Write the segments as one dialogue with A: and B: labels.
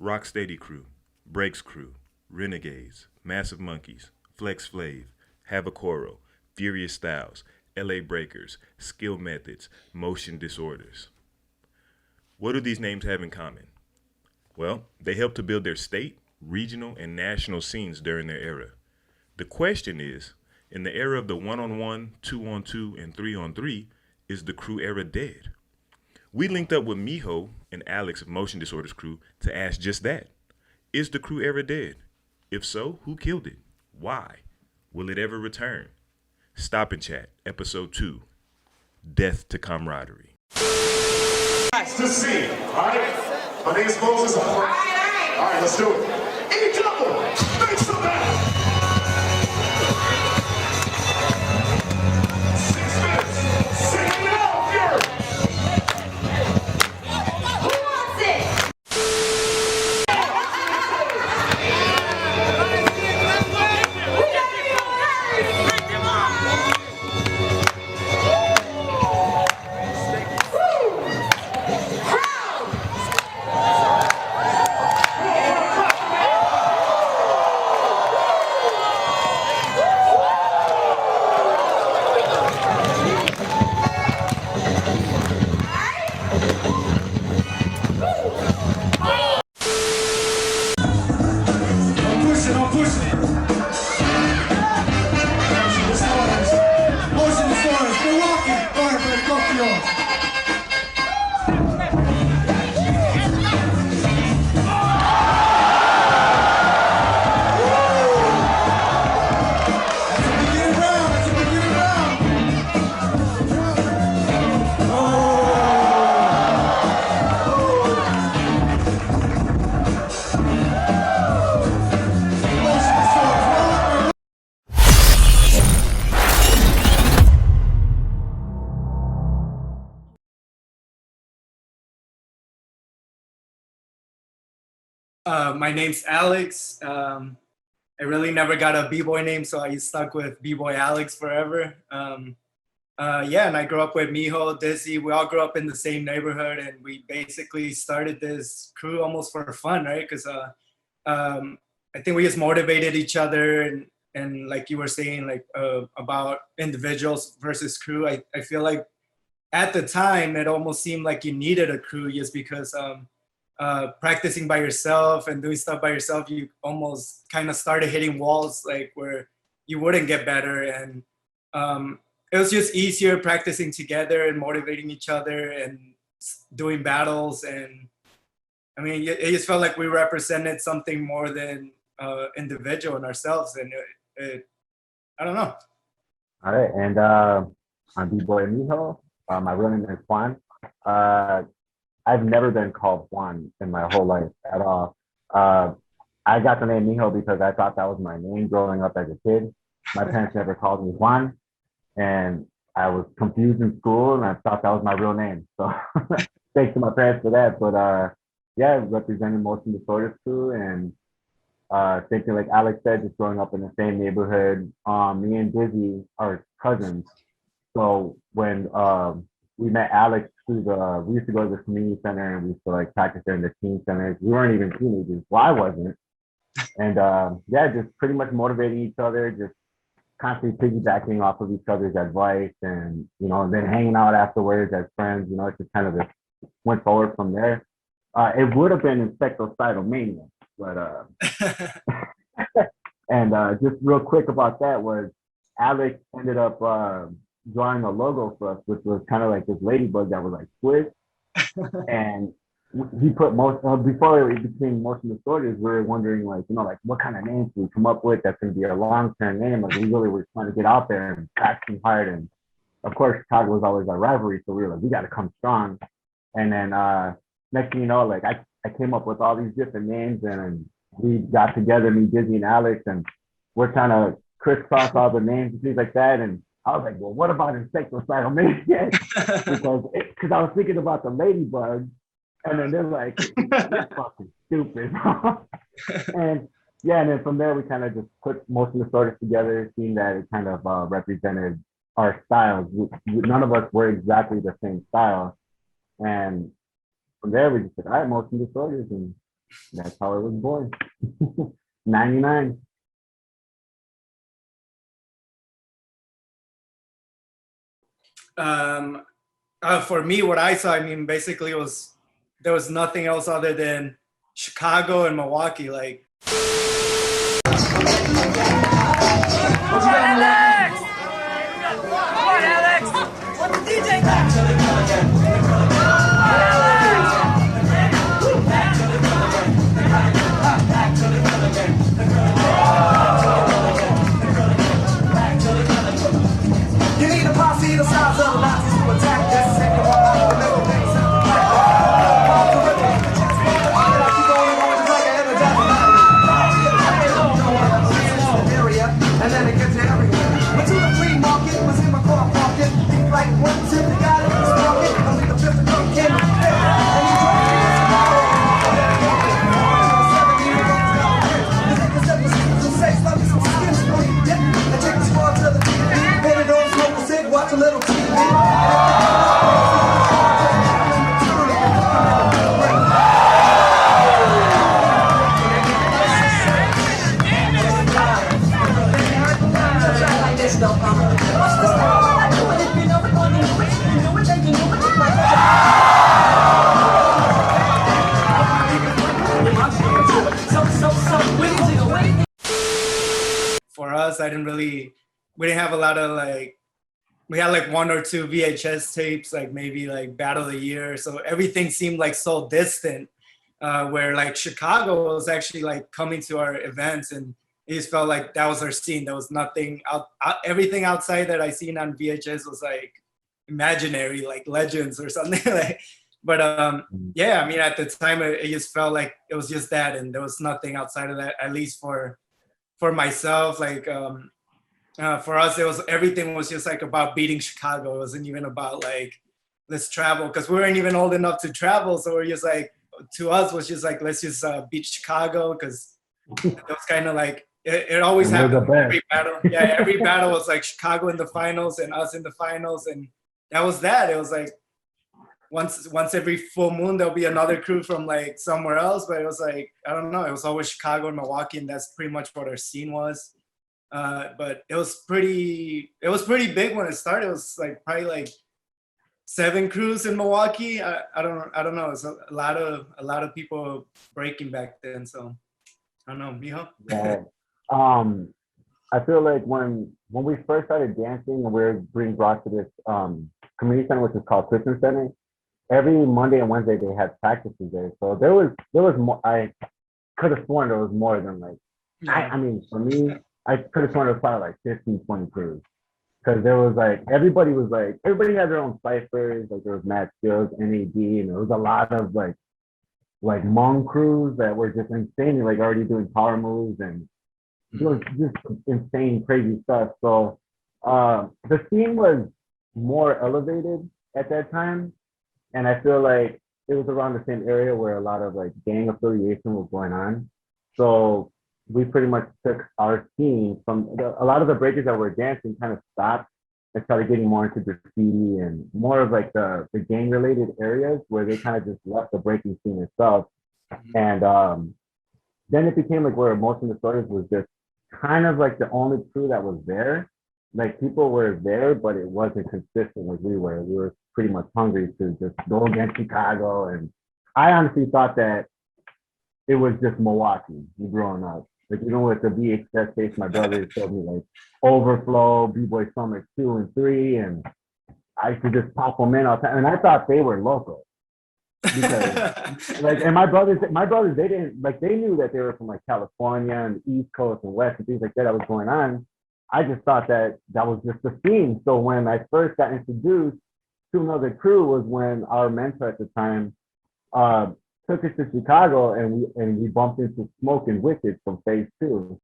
A: Rocksteady Crew, Breaks Crew, Renegades, Massive Monkeys, Flex Flav, Havocoro, Furious Styles, LA Breakers, Skill Methods, Motion Disorders. What do these names have in common? Well, they helped to build their state, regional, and national scenes during their era. The question is, in the era of the one-on-one, two-on-two, and three-on-three, is the crew era dead? We linked up with Mijo and Alex of Motion Disorders crew to ask just that. Is the crew era dead? If so, who killed it? Why? Will it ever return? Stop and Chat, Episode 2, Death to Camraderie.
B: Nice to see you, all right? My name is Moses. All right, let's do it. Any double, make some back. 6 minutes, sing it out, Fury. Who wants it?
C: My name's Alex. I really never got a b-boy name, so I stuck with b-boy Alex forever. Yeah, and I grew up with Mijo, Dizzy. We all grew up in the same neighborhood, and we basically started this crew almost for fun, right? Because I think we just motivated each other, and like you were saying, like about individuals versus crew. I feel like at the time, it almost seemed like you needed a crew just because practicing by yourself and doing stuff by yourself, you almost kind of started hitting walls like where you wouldn't get better. And it was just easier practicing together and motivating each other and doing battles. And I mean, it just felt like we represented something more than individual in ourselves. And I don't know.
D: All right, and I'm B-Boy Mijo. My real name is Juan. I've never been called Juan in my whole life at all. I got the name Mijo because I thought that was my name growing up as a kid. My parents never called me Juan, and I was confused in school, and I thought that was my real name. So thanks to my parents for that. But yeah, representing Motion Disorders too, and thinking like Alex said, just growing up in the same neighborhood. Me and Dizzy are cousins. So when we met Alex through we used to go to the community center and we used to like practice there in the teen centers. We weren't even teenagers. Well, I wasn't. And yeah, just pretty much motivating each other, just constantly piggybacking off of each other's advice and, you know, then hanging out afterwards as friends, you know, it just kind of went forward from there. It would have been Insectocidal Mania, but and just real quick about that was Alex ended up drawing a logo for us, which was kind of like this ladybug that was like squid. And he put before it became Motion Disorders, we were wondering like, you know, like what kind of names do we come up with that's going to be a long-term name? Like we really were trying to get out there and practicing hard. And of course, Chicago was always our rivalry. So we were like, we got to come strong. And then next thing you know, like I came up with all these different names and we got together, me, Dizzy, and Alex, and we're trying to crisscross all the names and things like that. And I was like, well, what about Insectocidal Mania? Because I was thinking about the ladybug, and then they're like, you're fucking stupid. And yeah, and then from there, we kind of just put most of the stories together, seeing that it kind of represented our styles. None of us were exactly the same style. And from there, we just said, all right, Motion Disorders, and that's how it was born. 99.
C: For me, what I saw, I mean, basically there was nothing else other than Chicago and Milwaukee. Like,
E: Alex! Come on, Alex! What's the DJ got?
F: You need a posse the size of Nazis to attack this second one out the middle things. And then it gets everywhere. But to the flea market was in my car pocket. Think like one tip, the guy that was pocket. Only the fifth of them came to fit. And he told me this about it. And take the squad to the TV. Hit it on, smoke a cig, watch a little TV.
C: for us, we didn't have a lot of like, we had like 1 or 2 VHS tapes, like maybe like Battle of the Year. So everything seemed like so distant, where like Chicago was actually like coming to our events, and it just felt like that was our scene. There was nothing everything outside that I seen on VHS was like imaginary, like Legends or something. Like, but yeah, I mean, at the time it just felt like it was just that, and there was nothing outside of that, at least for myself. Like for us, everything was just like about beating Chicago. It wasn't even about like, let's travel, because we weren't even old enough to travel. So we're just like, to us was just like, let's just beat Chicago, because it was kind of like, it always happened every battle. Yeah, every battle was like Chicago in the finals and us in the finals, and that was that. It was like once every full moon there'll be another crew from like somewhere else, but it was like, I don't know, it was always Chicago and Milwaukee, and that's pretty much what our scene was. But it was pretty big when it started. It was like probably like 7 crews in Milwaukee. I don't know. It's a lot of people breaking back then. So I don't know, Mijo.
D: Yeah. I feel like when we first started dancing and we were being brought to this community center, which is called Christian Center, every Monday and Wednesday they had practices there. So there was more. I could have sworn there was more than like. I mean, for me, I could have sworn it was probably like 15, 20 crews. Because there was like, everybody had their own ciphers. Like there was Matt Skills, NAD, and there was a lot of like Hmong crews that were just insane, like already doing power moves and doing just insane, crazy stuff. So the scene was more elevated at that time. And I feel like it was around the same area where a lot of like gang affiliation was going on. So we pretty much took our scene from a lot of the breakers that were dancing kind of stopped and started getting more into graffiti and more of like the gang related areas where they kind of just left the breaking scene itself. And then it became like where Motion Disorderz was just kind of like the only crew that was there. Like people were there, but it wasn't consistent like we were. We were pretty much hungry to just go against Chicago. And I honestly thought that it was just Milwaukee growing up. Like, even with the VHS tapes, my brother showed me like Overflow, B-Boy Summer 2 and 3, and I used to just pop them in all the time. And I thought they were local. Because like, and my brothers, they didn't, like, they knew that they were from like California and the East Coast and West and things like that was going on. I just thought that was just the scene. So when I first got introduced to another crew was when our mentor at the time took us to Chicago, and we bumped into Smoke and Wicked from Phase 2.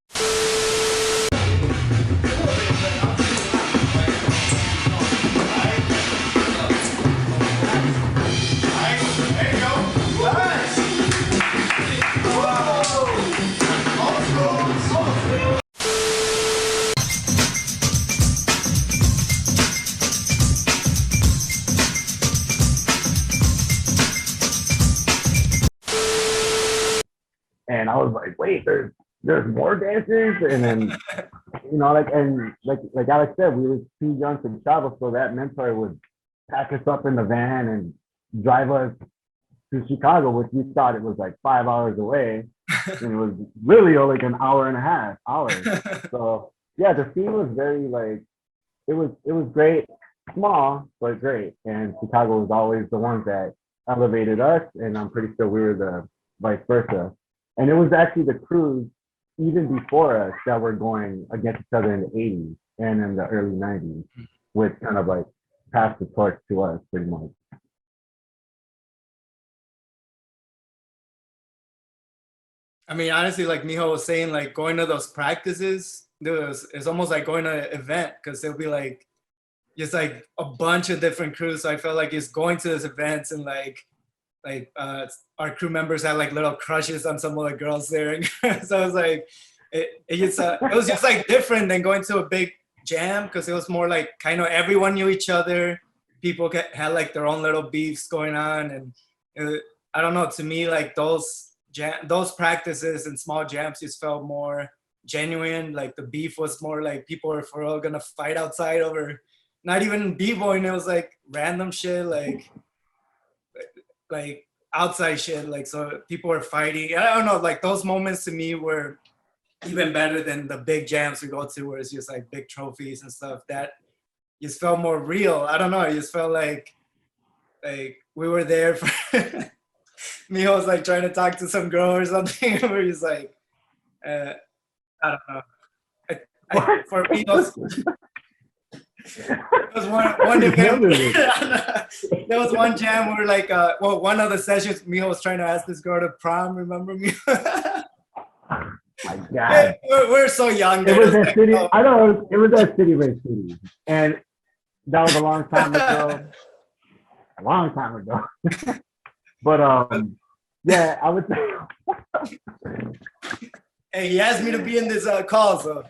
D: And I was like, wait, there's more dancers, and then like Alex said, we were too young to travel, so that mentor would pack us up in the van and drive us to Chicago, which we thought it was like 5 hours away, and it was really like an hour and a half hours. So yeah, the scene was very like it was great, small but great, and Chicago was always the ones that elevated us, and I'm pretty sure we were the vice versa. And it was actually the crews even before us that were going against each other in the 80s and in the early 90s, which kind of like passed the torch to us pretty much.
C: I mean, honestly, like Mijo was saying, like going to those practices, it's almost like going to an event, because there'll be like just like a bunch of different crews. So I felt like just going to these events, and like our crew members had like little crushes on some of the girls there. So it was like it was just like different than going to a big jam, because it was more like kind of everyone knew each other. People had like their own little beefs going on, and I don't know. To me, like those practices and small jams just felt more genuine. Like the beef was more like people were for real gonna fight outside over not even b-boying. It was like random shit, like outside shit. Like, so people were fighting. I don't know, like those moments to me were even better than the big jams we go to, where it's just like big trophies and stuff. That just felt more real. I don't know. It just felt like we were there for Mijo was like trying to talk to some girl or something. We're just like, I don't know. For me, there was one event. There was one jam where like, one of the sessions, Mijo was trying to ask this girl to prom. Remember me?
D: My God,
C: we're so young.
D: It was at City. I know it was at City Race City, and that was a long time ago. A long time ago. But yeah, I would say.
C: Hey, he asked me to be in this call, so.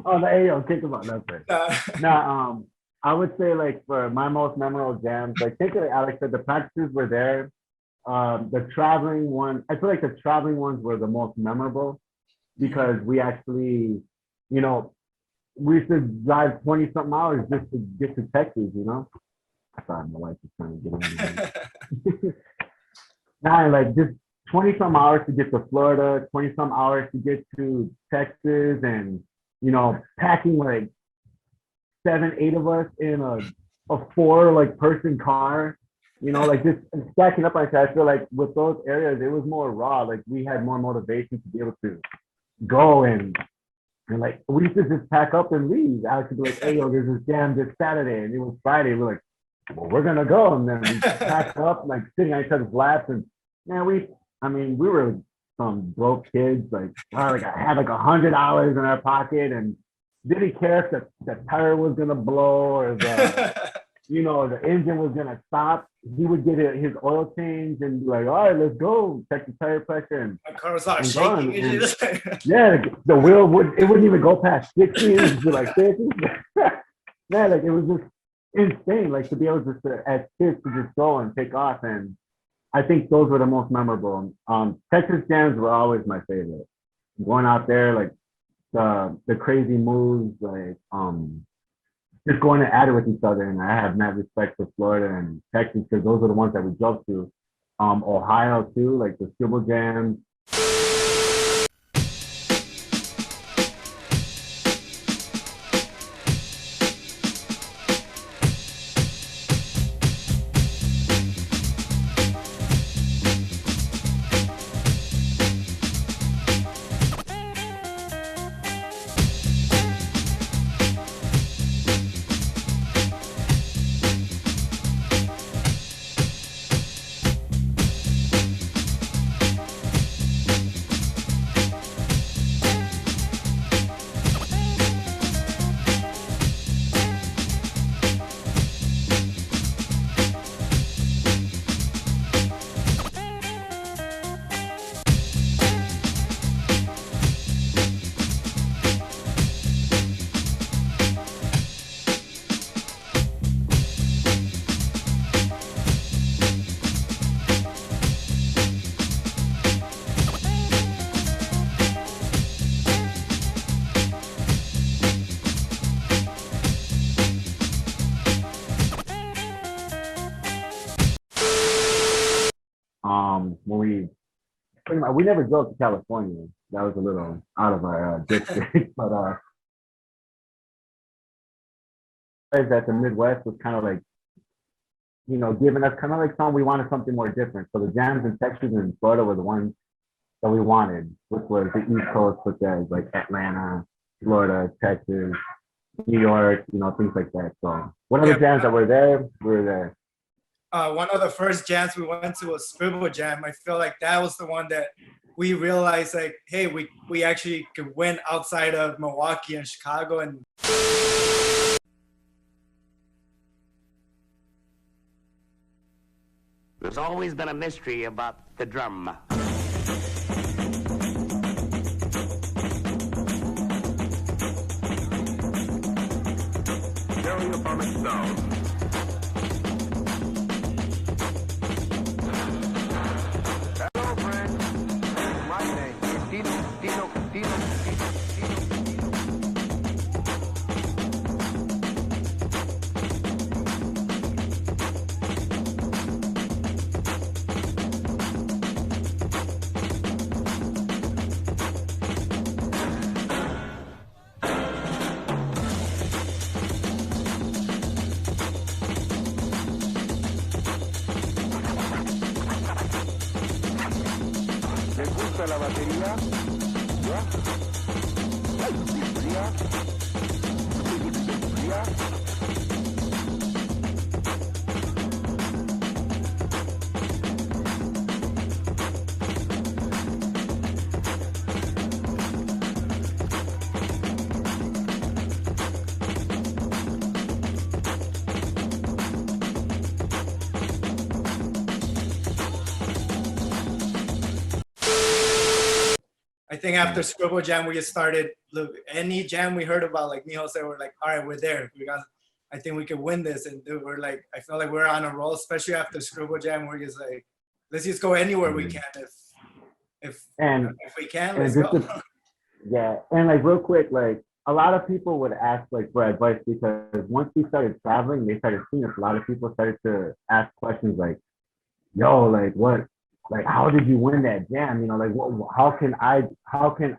D: Oh, the AO, kick him out. That's right. Now, I would say like for my most memorable jams, like think of it, Alex said, the practices were there. The traveling one, I feel like the traveling ones were the most memorable, because we actually, we used to drive 20-something hours just to get to Texas, Sorry, my wife is trying to get in. Now, like just 20-some hours to get to Florida, 20-some hours to get to Texas, and packing like 7, 8 of us in a 4 person car, like just stacking up like that. I feel like with those areas, it was more raw. Like we had more motivation to be able to go and like we used to just pack up and leave. Alex would be like, hey, yo, there's this jam this Saturday, and it was Friday. We're like, well, we're gonna go, and then we packed up, like sitting on each other's laps, and we were some broke kids, like I had like $100 in our pocket, and didn't care if the tire was gonna blow or the the engine was gonna stop. He would get his oil change and be like, all right, let's go, check the tire pressure, and
C: my car was all shaking.
D: Yeah, the wheel wouldn't even go past 60. It would be like 50. Yeah, like it was just insane, like to be able just to, as kids, to just go and take off. And I think those were the most memorable. Texas jams were always my favorite. Going out there, like the crazy moves, like just going at it with each other. And I have mad respect for Florida and Texas, because those are the ones that we drove to. Ohio too, like the Skibble jams. When we pretty much, we never drove to California. That was a little out of our district, but that the Midwest was kind of like, you know, giving us kind of like we wanted something more different. So the jams in Texas and Florida were the ones that we wanted, which was the East Coast, such as like Atlanta, Florida, Texas, New York, you know, things like that. So whatever jams that were there, we were there.
C: One of the first jams we went to was Scribble Jam. I feel like that was the one that we realized, like, hey, we actually could win outside of Milwaukee and Chicago. And
G: there's always been a mystery about the drum. Stereophonic sound. Hello, friend. My name is Dino. ¿Les gusta la batería? ¿Ya?
C: I think after Scribble Jam, we just started, look, any jam we heard about, like Mijo said, we're like, all right, we're there. I think we can win this. And dude, we're like, I feel like we're on a roll, especially after Scribble Jam. We're just like, let's just go anywhere we can. If we can, let's go.
D: Yeah, and like real quick, like a lot of people would ask like for advice because once we started traveling, they started seeing us. A lot of people started to ask questions like, yo, like what? Like, how did you win that jam? You know, like, how can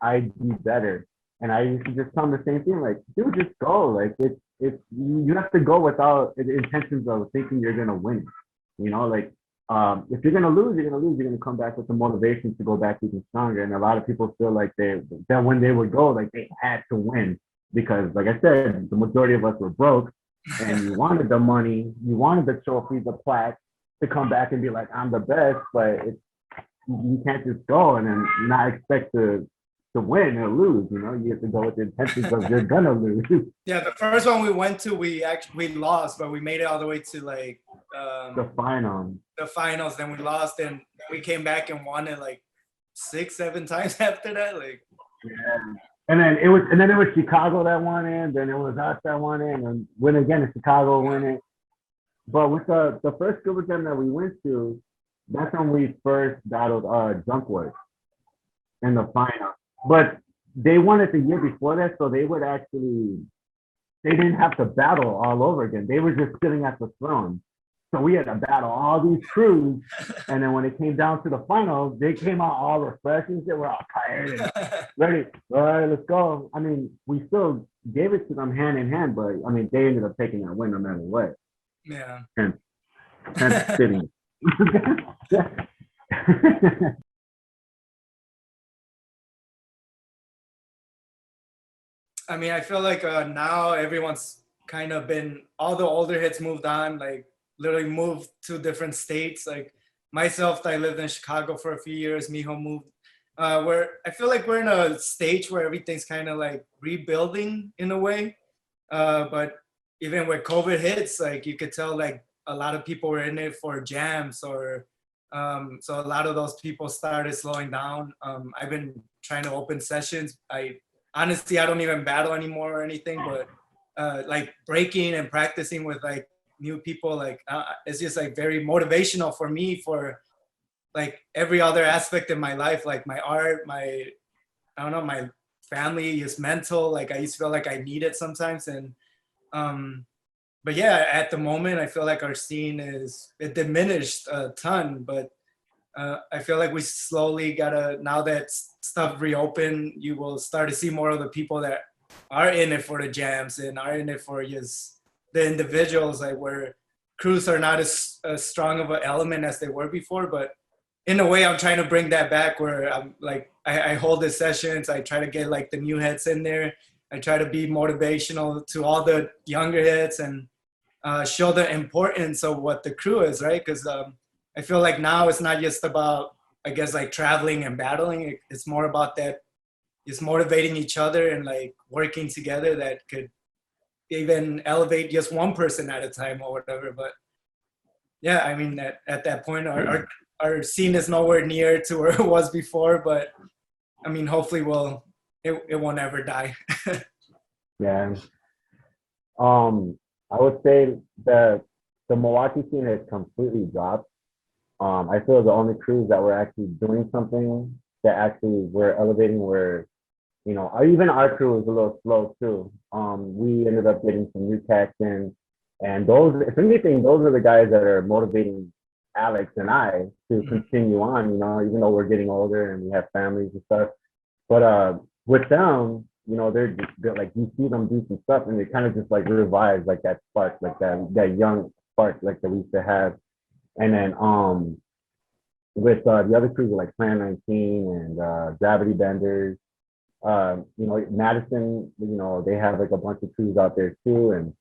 D: I be better? And I used to just tell them the same thing, like, dude, just go. Like, it's you have to go without the intentions of thinking you're gonna win. You know, like, if you're gonna lose, you're gonna come back with the motivation to go back even stronger. And a lot of people feel like that when they would go, like they had to win because, like I said, the majority of us were broke, and you wanted the money, you wanted the trophy, the plaque, to come back and be like, I'm the best, but you can't just go and then not expect to win or lose. You know, you have to go with the intentions of you're gonna lose.
C: Yeah, the first one we went to, we lost, but we made it all the way to like
D: the
C: finals. Then we lost, and we came back and won it like 6-7 times after that. Like,
D: yeah. And then it was Chicago that won it, then it was us that won it, and win again in Chicago win it. But with the first Scribble Jam that we went to, that's when we first battled Junkworth in the final. But they won it the year before that, so they didn't have to battle all over again. They were just sitting at the throne. So we had to battle all these crews, and then when it came down to the final, they came out all refreshed and shit. We're all tired and ready. All right, let's go. I mean, we still gave it to them hand in hand, but I mean, they ended up taking that win no matter what.
C: Yeah.
D: And sitting.
C: I mean, I feel like now everyone's kind of all the older hits moved on, like literally moved to different states. Like myself, I lived in Chicago for a few years. Mijo moved. Where I feel like we're in a stage where everything's kind of like rebuilding in a way. But even when COVID hits, like you could tell like a lot of people were in it for jams or so a lot of those people started slowing down. I've been trying to open sessions. Honestly, I don't even battle anymore or anything, but like breaking and practicing with like new people, like it's just like very motivational for me for like every other aspect of my life, like my art, my family, just mental. Like I used to feel like I need it sometimes. And but yeah, at the moment, I feel like our scene it diminished a ton, but I feel like we slowly gotta, now that stuff reopened, you will start to see more of the people that are in it for the jams and are in it for just the individuals, like where crews are not as strong of an element as they were before. But in a way, I'm trying to bring that back where I'm like, I hold the sessions, I try to get like the new heads in there. I try to be motivational to all the younger heads and show the importance of what the crew is, right? Because I feel like now it's not just about, I guess, like traveling and battling. It's more about that, just motivating each other and like working together that could even elevate just one person at a time or whatever. But yeah, I mean, at that point, our scene is nowhere near to where it was before. But I mean, hopefully it won't ever die.
D: Yeah. I would say that the Milwaukee scene has completely dropped. I feel the only crews that were actually doing something that actually were elevating were, you know, even our crew was a little slow too. We ended up getting some new cats in, and those, if anything, those are the guys that are motivating Alex and I to continue on, you know, even though we're getting older and we have families and stuff. But with them, you know, they're like, you see them do some stuff and it kind of just like revives like that spark, like that young spark like that we used to have. And then with the other crews like Plan 19 and Gravity Benders, you know, Madison, you know, they have like a bunch of crews out there too. And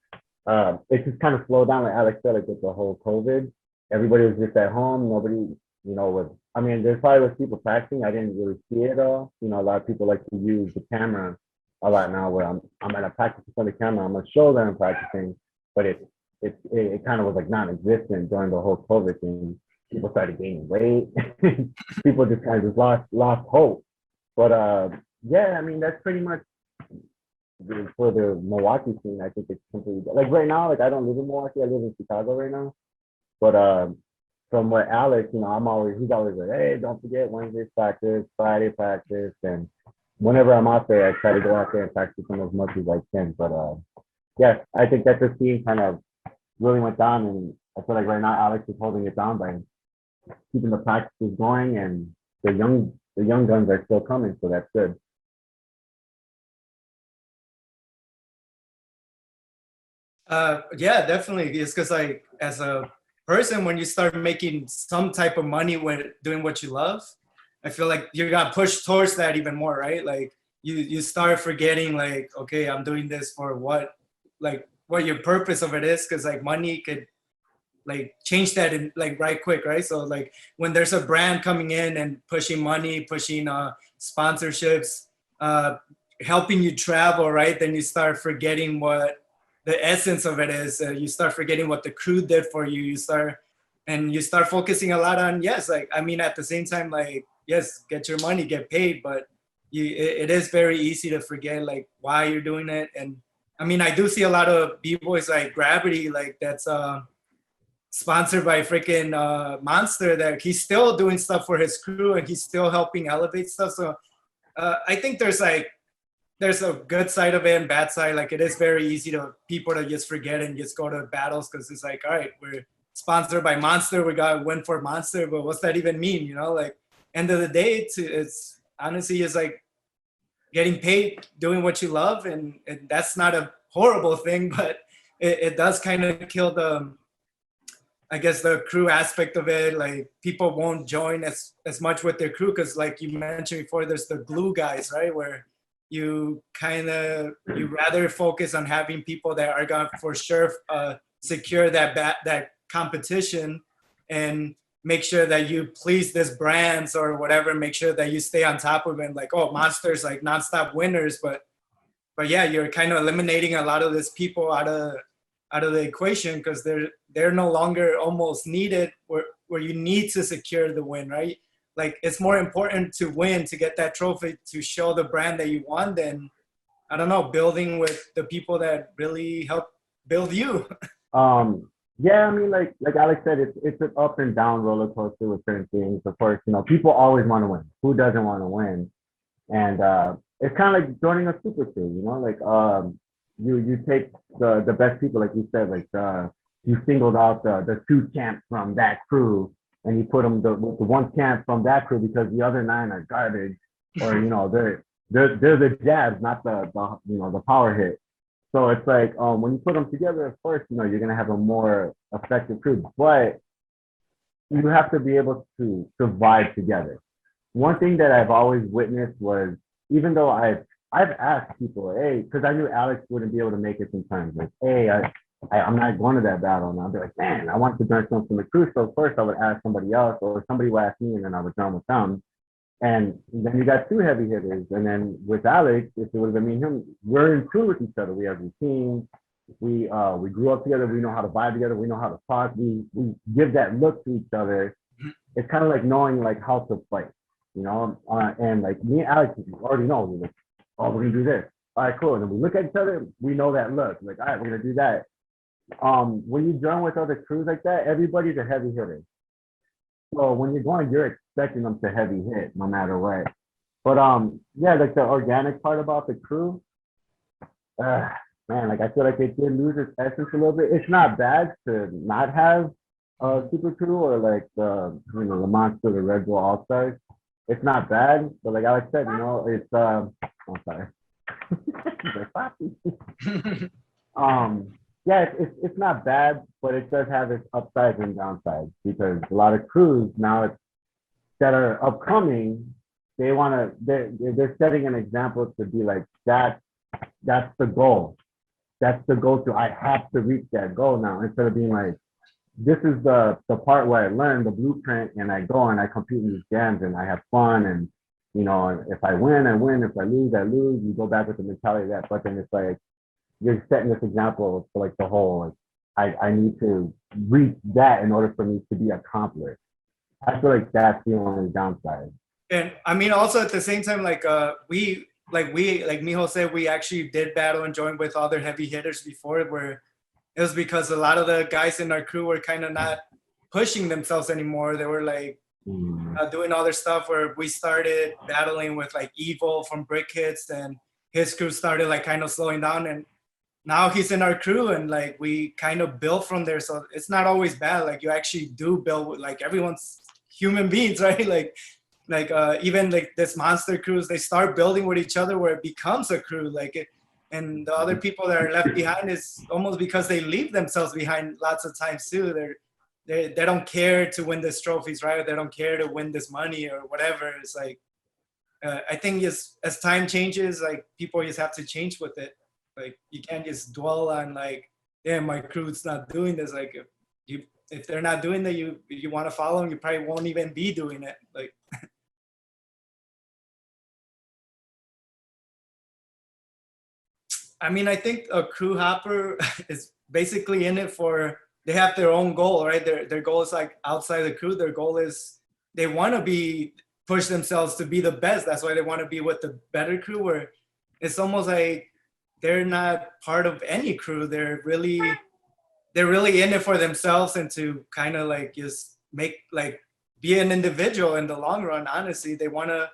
D: it just kind of slowed down, like Alex said, like with the whole COVID. Everybody was just at home. Nobody, you know, was, I mean, there's probably was people practicing. I didn't really see it all. You know, a lot of people like to use the camera a lot now where I'm at a practice on the camera. I'm going to show that I'm practicing, but it kind of was like non-existent during the whole COVID thing. People started gaining weight. People just kind of just lost hope. But yeah, I mean, that's pretty much for the Milwaukee scene. I think it's completely, like right now, like I don't live in Milwaukee. I live in Chicago right now. But from what Alex, you know, he's always like, hey, don't forget Wednesday practice, Friday practice. And whenever I'm out there, I try to go out there and practice them as much as I can. But yeah, I think that the scene kind of really went down. And I feel like right now Alex is holding it down by keeping the practices going, and the young guns are still coming. So that's good.
C: Yeah, definitely. It's because like as a person, when you start making some type of money when doing what you love, I feel like you got pushed towards that even more, right? Like you start forgetting like, okay, I'm doing this for what your purpose of it is, because like money could like change that in like right quick, right? So like when there's a brand coming in and pushing money, pushing sponsorships, helping you travel, right? Then you start forgetting what the essence of it is. You start forgetting what the crew did for you. You start focusing a lot on, yes, like, I mean, at the same time, like, yes, get your money, get paid, but it is very easy to forget like why you're doing it. And I mean, I do see a lot of b-boys like Gravity, like that's sponsored by freaking Monster, that he's still doing stuff for his crew and he's still helping elevate stuff. So I think there's a good side of it and bad side. Like it is very easy to people to just forget and just go to battles because it's like, all right, we're sponsored by Monster, we got to win for Monster, but what's that even mean? You know, like end of the day, it's honestly is like getting paid doing what you love, and that's not a horrible thing, but it does kind of kill the, I guess, the crew aspect of it. Like people won't join as much with their crew because like you mentioned before, there's the glue guys, right? Where you rather focus on having people that are going to for sure secure that competition and make sure that you please this brands or whatever, make sure that you stay on top of it. Like, oh, Monster's like nonstop winners, but yeah, you're kind of eliminating a lot of these people out of the equation because they're no longer almost needed where you need to secure the win, right? Like it's more important to win, to get that trophy, to show the brand that you won than, I don't know, building with the people that really help build you.
D: Yeah, I mean, like Alex said, it's an up and down roller coaster with certain things. Of course, you know, people always want to win. Who doesn't want to win? And it's kind of like joining a super crew, you know, like you take the best people, like you said, like you singled out the two champs from that crew, and you put them with the one camp from that crew because the other 9 are garbage, or they're the jabs, not the the power hit. So it's like when you put them together, of course, you're gonna have a more effective crew, but you have to be able to survive together. One thing that I've always witnessed was, even though I've asked people, hey, because I knew Alex wouldn't be able to make it sometimes, like, hey, I'm not going to that battle, and I'll be like, man, I want to join someone from the crew. So first I would ask somebody else, or somebody would ask me, and then I would join with them. And then you got 2 heavy hitters, and then with Alex, if it would have been me and him, we're in tune with each other. We have routines. We grew up together. We know how to vibe together. We know how to talk. We give that look to each other. It's kind of like knowing like how to fight, and like me and Alex already know. We're like, oh, we're gonna do this. All right, cool. And then we look at each other. We know that look. Like, all right, we're gonna do that. When you join with other crews like that, everybody's a heavy hitter. So when you're going, you're expecting them to heavy hit no matter what. But yeah, like the organic part about the crew, man, like I feel like it did lose its essence a little bit. It's not bad to not have a super crew or like the the Monster, the Red Bull All Stars. It's not bad, but like Alex said, it's I'm sorry. Yeah, it's not bad, but it does have its upsides and downsides because a lot of crews now that are upcoming, they're setting an example to be like that's the goal. That's the goal to I have to reach that goal now, instead of being like, this is the part where I learn the blueprint and I go and I compete in these jams and I have fun, and if I win, I win. If I lose, I lose. You go back with the mentality of that, but then it's like you're setting this example for like the whole, like I need to reach that in order for me to be accomplished. I feel like that's the only downside.
C: And I mean, also at the same time, like Mijo said, we actually did battle and join with other heavy hitters before, where it was because a lot of the guys in our crew were kind of not pushing themselves anymore. They were like doing other stuff, where we started battling with like Evil from Brick Hits, and his crew started like kind of slowing down, and now he's in our crew, and like we kind of built from there. So it's not always bad. Like you actually do build with, like, everyone's human beings, right? Like even like this monster crews, they start building with each other where it becomes a crew. And the other people that are left behind is almost because they leave themselves behind lots of times too. They don't care to win this trophies, right? They don't care to win this money or whatever. It's like I think as time changes, like people just have to change with it. Like you can't just dwell on like, yeah, my crew's not doing this. Like if they're not doing that, you want to follow them, you probably won't even be doing it. Like I mean, I think a crew hopper is basically in it for, they have their own goal, right? Their goal is like outside the crew. Their goal is they want to push themselves to be the best. That's why they want to be with the better crew, where it's almost like they're not part of any crew. They're really in it for themselves and to kind of like just make, like, be an individual in the long run. Honestly, they want to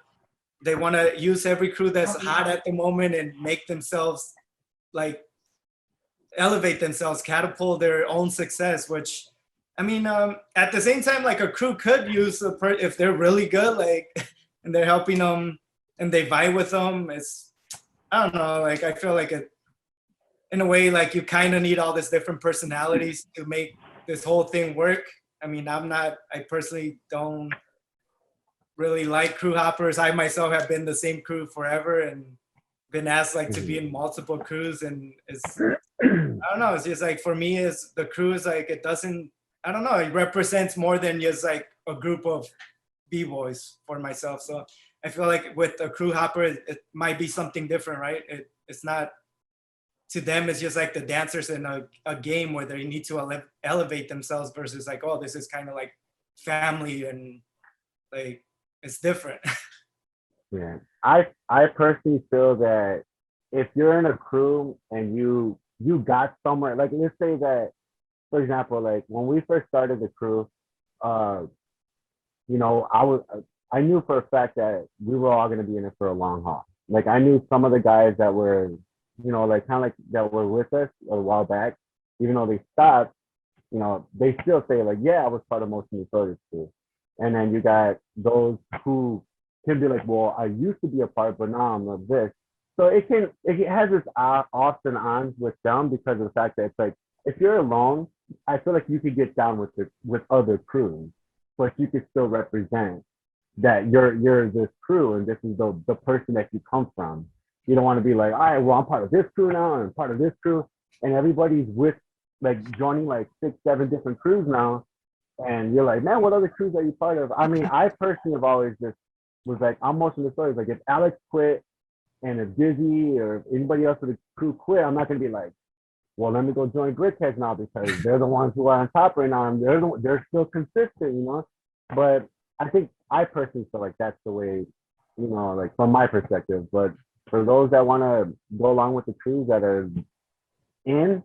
C: use every crew that's hot at the moment and make themselves, like, elevate themselves, catapult their own success. Which, I mean, at the same time, like, a crew could use if they're really good, like, and they're helping them and they vibe with them. I don't know, like, I feel like in a way, like, you kind of need all these different personalities to make this whole thing work. I mean, I personally don't really like crew hoppers. I myself have been the same crew forever and been asked, like, to be in multiple crews, and it's, I don't know, it's just like, for me, is the crew is like, it doesn't, I don't know, it represents more than just like a group of b-boys for myself. So I feel like with a crew hopper, it might be something different, right? It's not, to them, it's just like the dancers in a game where they need to elevate themselves, versus like, oh, this is kind of like family, and like, it's different.
D: Yeah, I personally feel that if you're in a crew and you got somewhere, like, let's say that, for example, like when we first started the crew, I knew for a fact that we were all going to be in it for a long haul. Like, I knew some of the guys that were, like, kind of like that were with us a while back, even though they stopped, they still say like, yeah, I was part of most of the Disorderz crew. And then you got those who can be like, well, I used to be a part, but now I'm of this. So it has this off and on with them because of the fact that it's like, if you're alone, I feel like you could get down with other crews, but you could still represent that you're this crew and this is the person that you come from. You don't want to be like, all right, well, I'm part of this crew now and I'm part of this crew, and everybody's with like joining like 6, 7 different crews now, and you're like, man, what other crews are you part of? I mean, I personally have always just was like, I'm most of the stories like if Alex quit and if Dizzy or anybody else of the crew quit, I'm not gonna be like, well, let me go join Brickheads now because they're the ones who are on top right now and they're still consistent, you know. But I think I personally feel like that's the way, you know, like from my perspective. But for those that want to go along with the crews that are in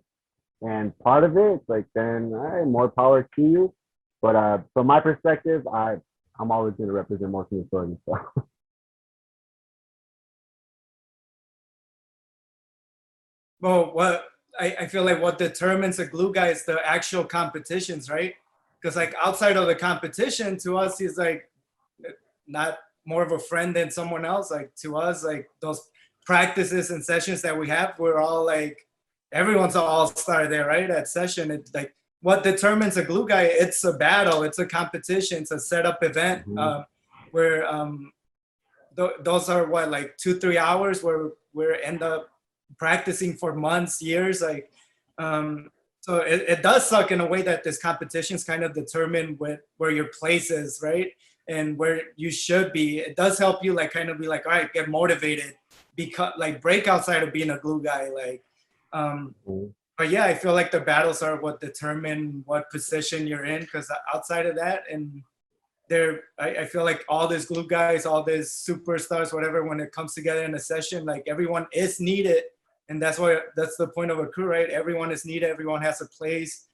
D: and part of it, like then all right, more power to you. But from my perspective, I'm always going to represent Motion Disorderz. So.
C: Well, what I feel like what determines a glue guy is the actual competitions, right? Because like outside of the competition, to us, he's like not more of a friend than someone else. Like to us, like those practices and sessions that we have, we're all like, everyone's an all-star there, right? At session, it's like what determines a glue guy, it's a battle, it's a competition, it's a setup event where those are what, like 2-3 hours where we end up practicing for months, years, like so it does suck in a way that this competitions kind of determine where your place is, right? And where you should be. It does help you like kind of be like, all right, get motivated, because like break outside of being a glue guy, like but yeah, I feel like the battles are what determine what position you're in, because outside of that, and I feel like all these glue guys, all these superstars, whatever, when it comes together in a session, like everyone is needed. And that's the point of a crew, right? Everyone is needed. Everyone has a place.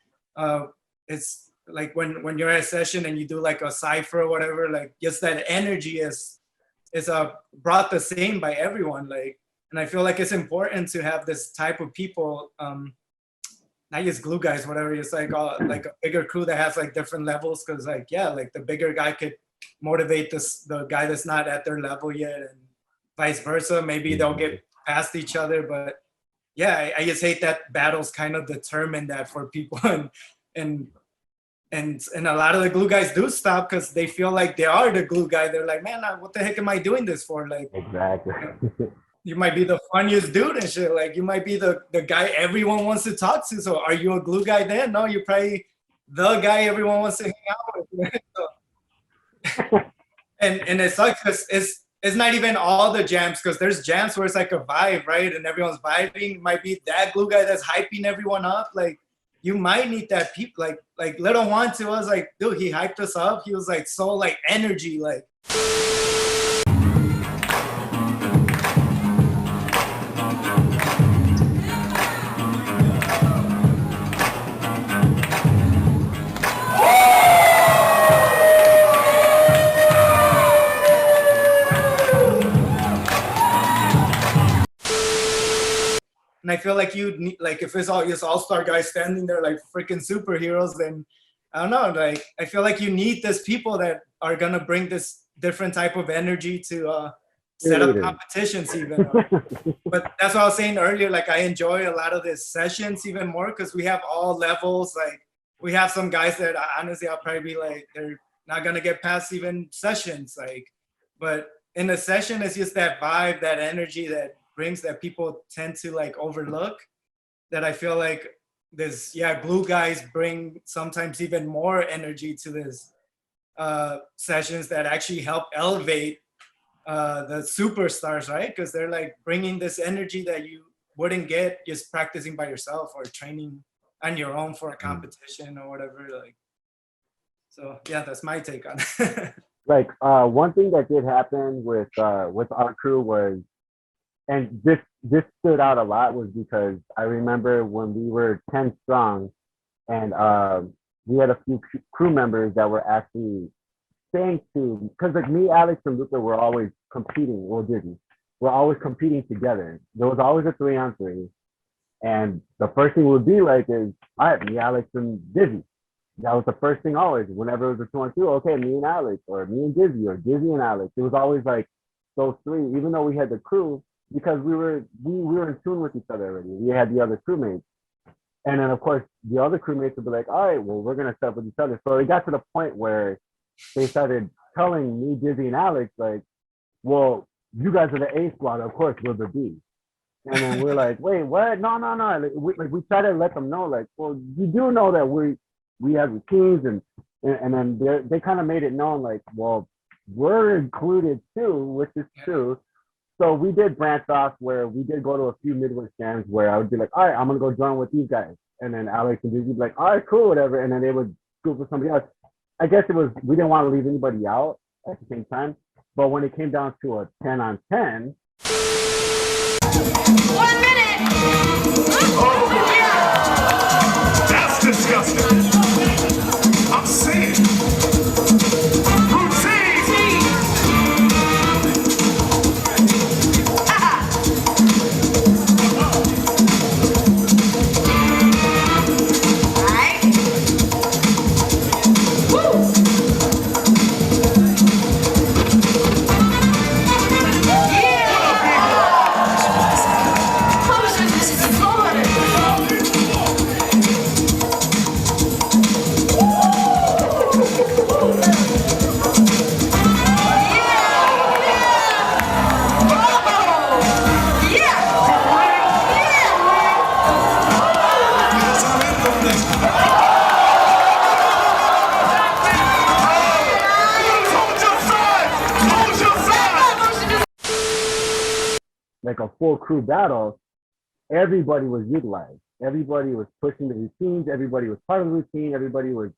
C: It's like when you're at a session and you do like a Cypher or whatever, like just that energy is brought the same by everyone. Like, and I feel like it's important to have this type of people, not just glue guys, whatever. It's like a bigger crew that has like different levels, because like yeah, like the bigger guy could motivate the guy that's not at their level yet, and vice versa. Maybe they'll get past each other, but yeah, I just hate that battles kind of determine that for people, and a lot of the glue guys do stop because they feel like they are the glue guy. They're like, man, what the heck am I doing this for? Like,
D: exactly.
C: You might be the funniest dude and shit. Like, you might be the guy everyone wants to talk to. So are you a glue guy then? No, you're probably the guy everyone wants to hang out with. So, and it sucks because it's not even all the jams, because there's jams where it's like a vibe, right? And everyone's vibing. It might be that glue guy that's hyping everyone up. Like, you might need that people. Like Little Juan to us, like, dude, he hyped us up. He was like so like energy, like. And I feel like you need, like, if it's all just all-star guys standing there like freaking superheroes, then I don't know. Like, I feel like you need these people that are gonna bring this different type of energy to set up competitions even. But that's what I was saying earlier. Like, I enjoy a lot of these sessions even more because we have all levels. Like, we have some guys that honestly I'll probably be like, they're not gonna get past even sessions. Like, but in a session, it's just that vibe, that energy that brings that people tend to like overlook, that I feel like this, yeah, glue guys bring sometimes even more energy to this sessions that actually help elevate the superstars, right? Because they're like bringing this energy that you wouldn't get just practicing by yourself or training on your own for a competition or whatever. Like, so yeah, that's my take on it.
D: Like one thing that did happen with our crew was, and this stood out a lot, was because I remember when we were 10 strong, and we had a few crew members that were actually saying to, because like me, Alex, and Luca were always competing. Well, didn't we're always competing together. There was always a 3-on-3, and the first thing would be like is, all right, me, Alex, and Dizzy, that was the first thing always. Whenever it was a 2-on-2, okay, me and Alex, or me and Dizzy, or Dizzy and Alex. It was always like those three, even though we had the crew, because we were in tune with each other already. We had the other crewmates. And then of course the other crewmates would be like, all right, well, we're gonna step with each other. So it got to the point where they started telling me, Dizzy, and Alex, like, well, you guys are the A squad, of course, we're the B. And then we're like, wait, what? No. Like we try to let them know, like, well, you do know that we have routines, and then they kind of made it known, like, well, we're included too, which is true. So we did branch off where we did go to a few Midwest jams where I would be like, all right, I'm gonna go join with these guys, and then Alex and Dizzy would be like, all right, cool, whatever, and then they would group with somebody else. I guess it was, we didn't want to leave anybody out at the same time, but when it came down to a 10-on-10.
E: 1 minute!
B: Oh, yeah. That's disgusting. I'm saying. Routine.
E: Alright. Woo! This is Disorderz.
D: Like a full crew battle, everybody was utilized. Everybody was pushing the routines. Everybody was part of the routine. Everybody was,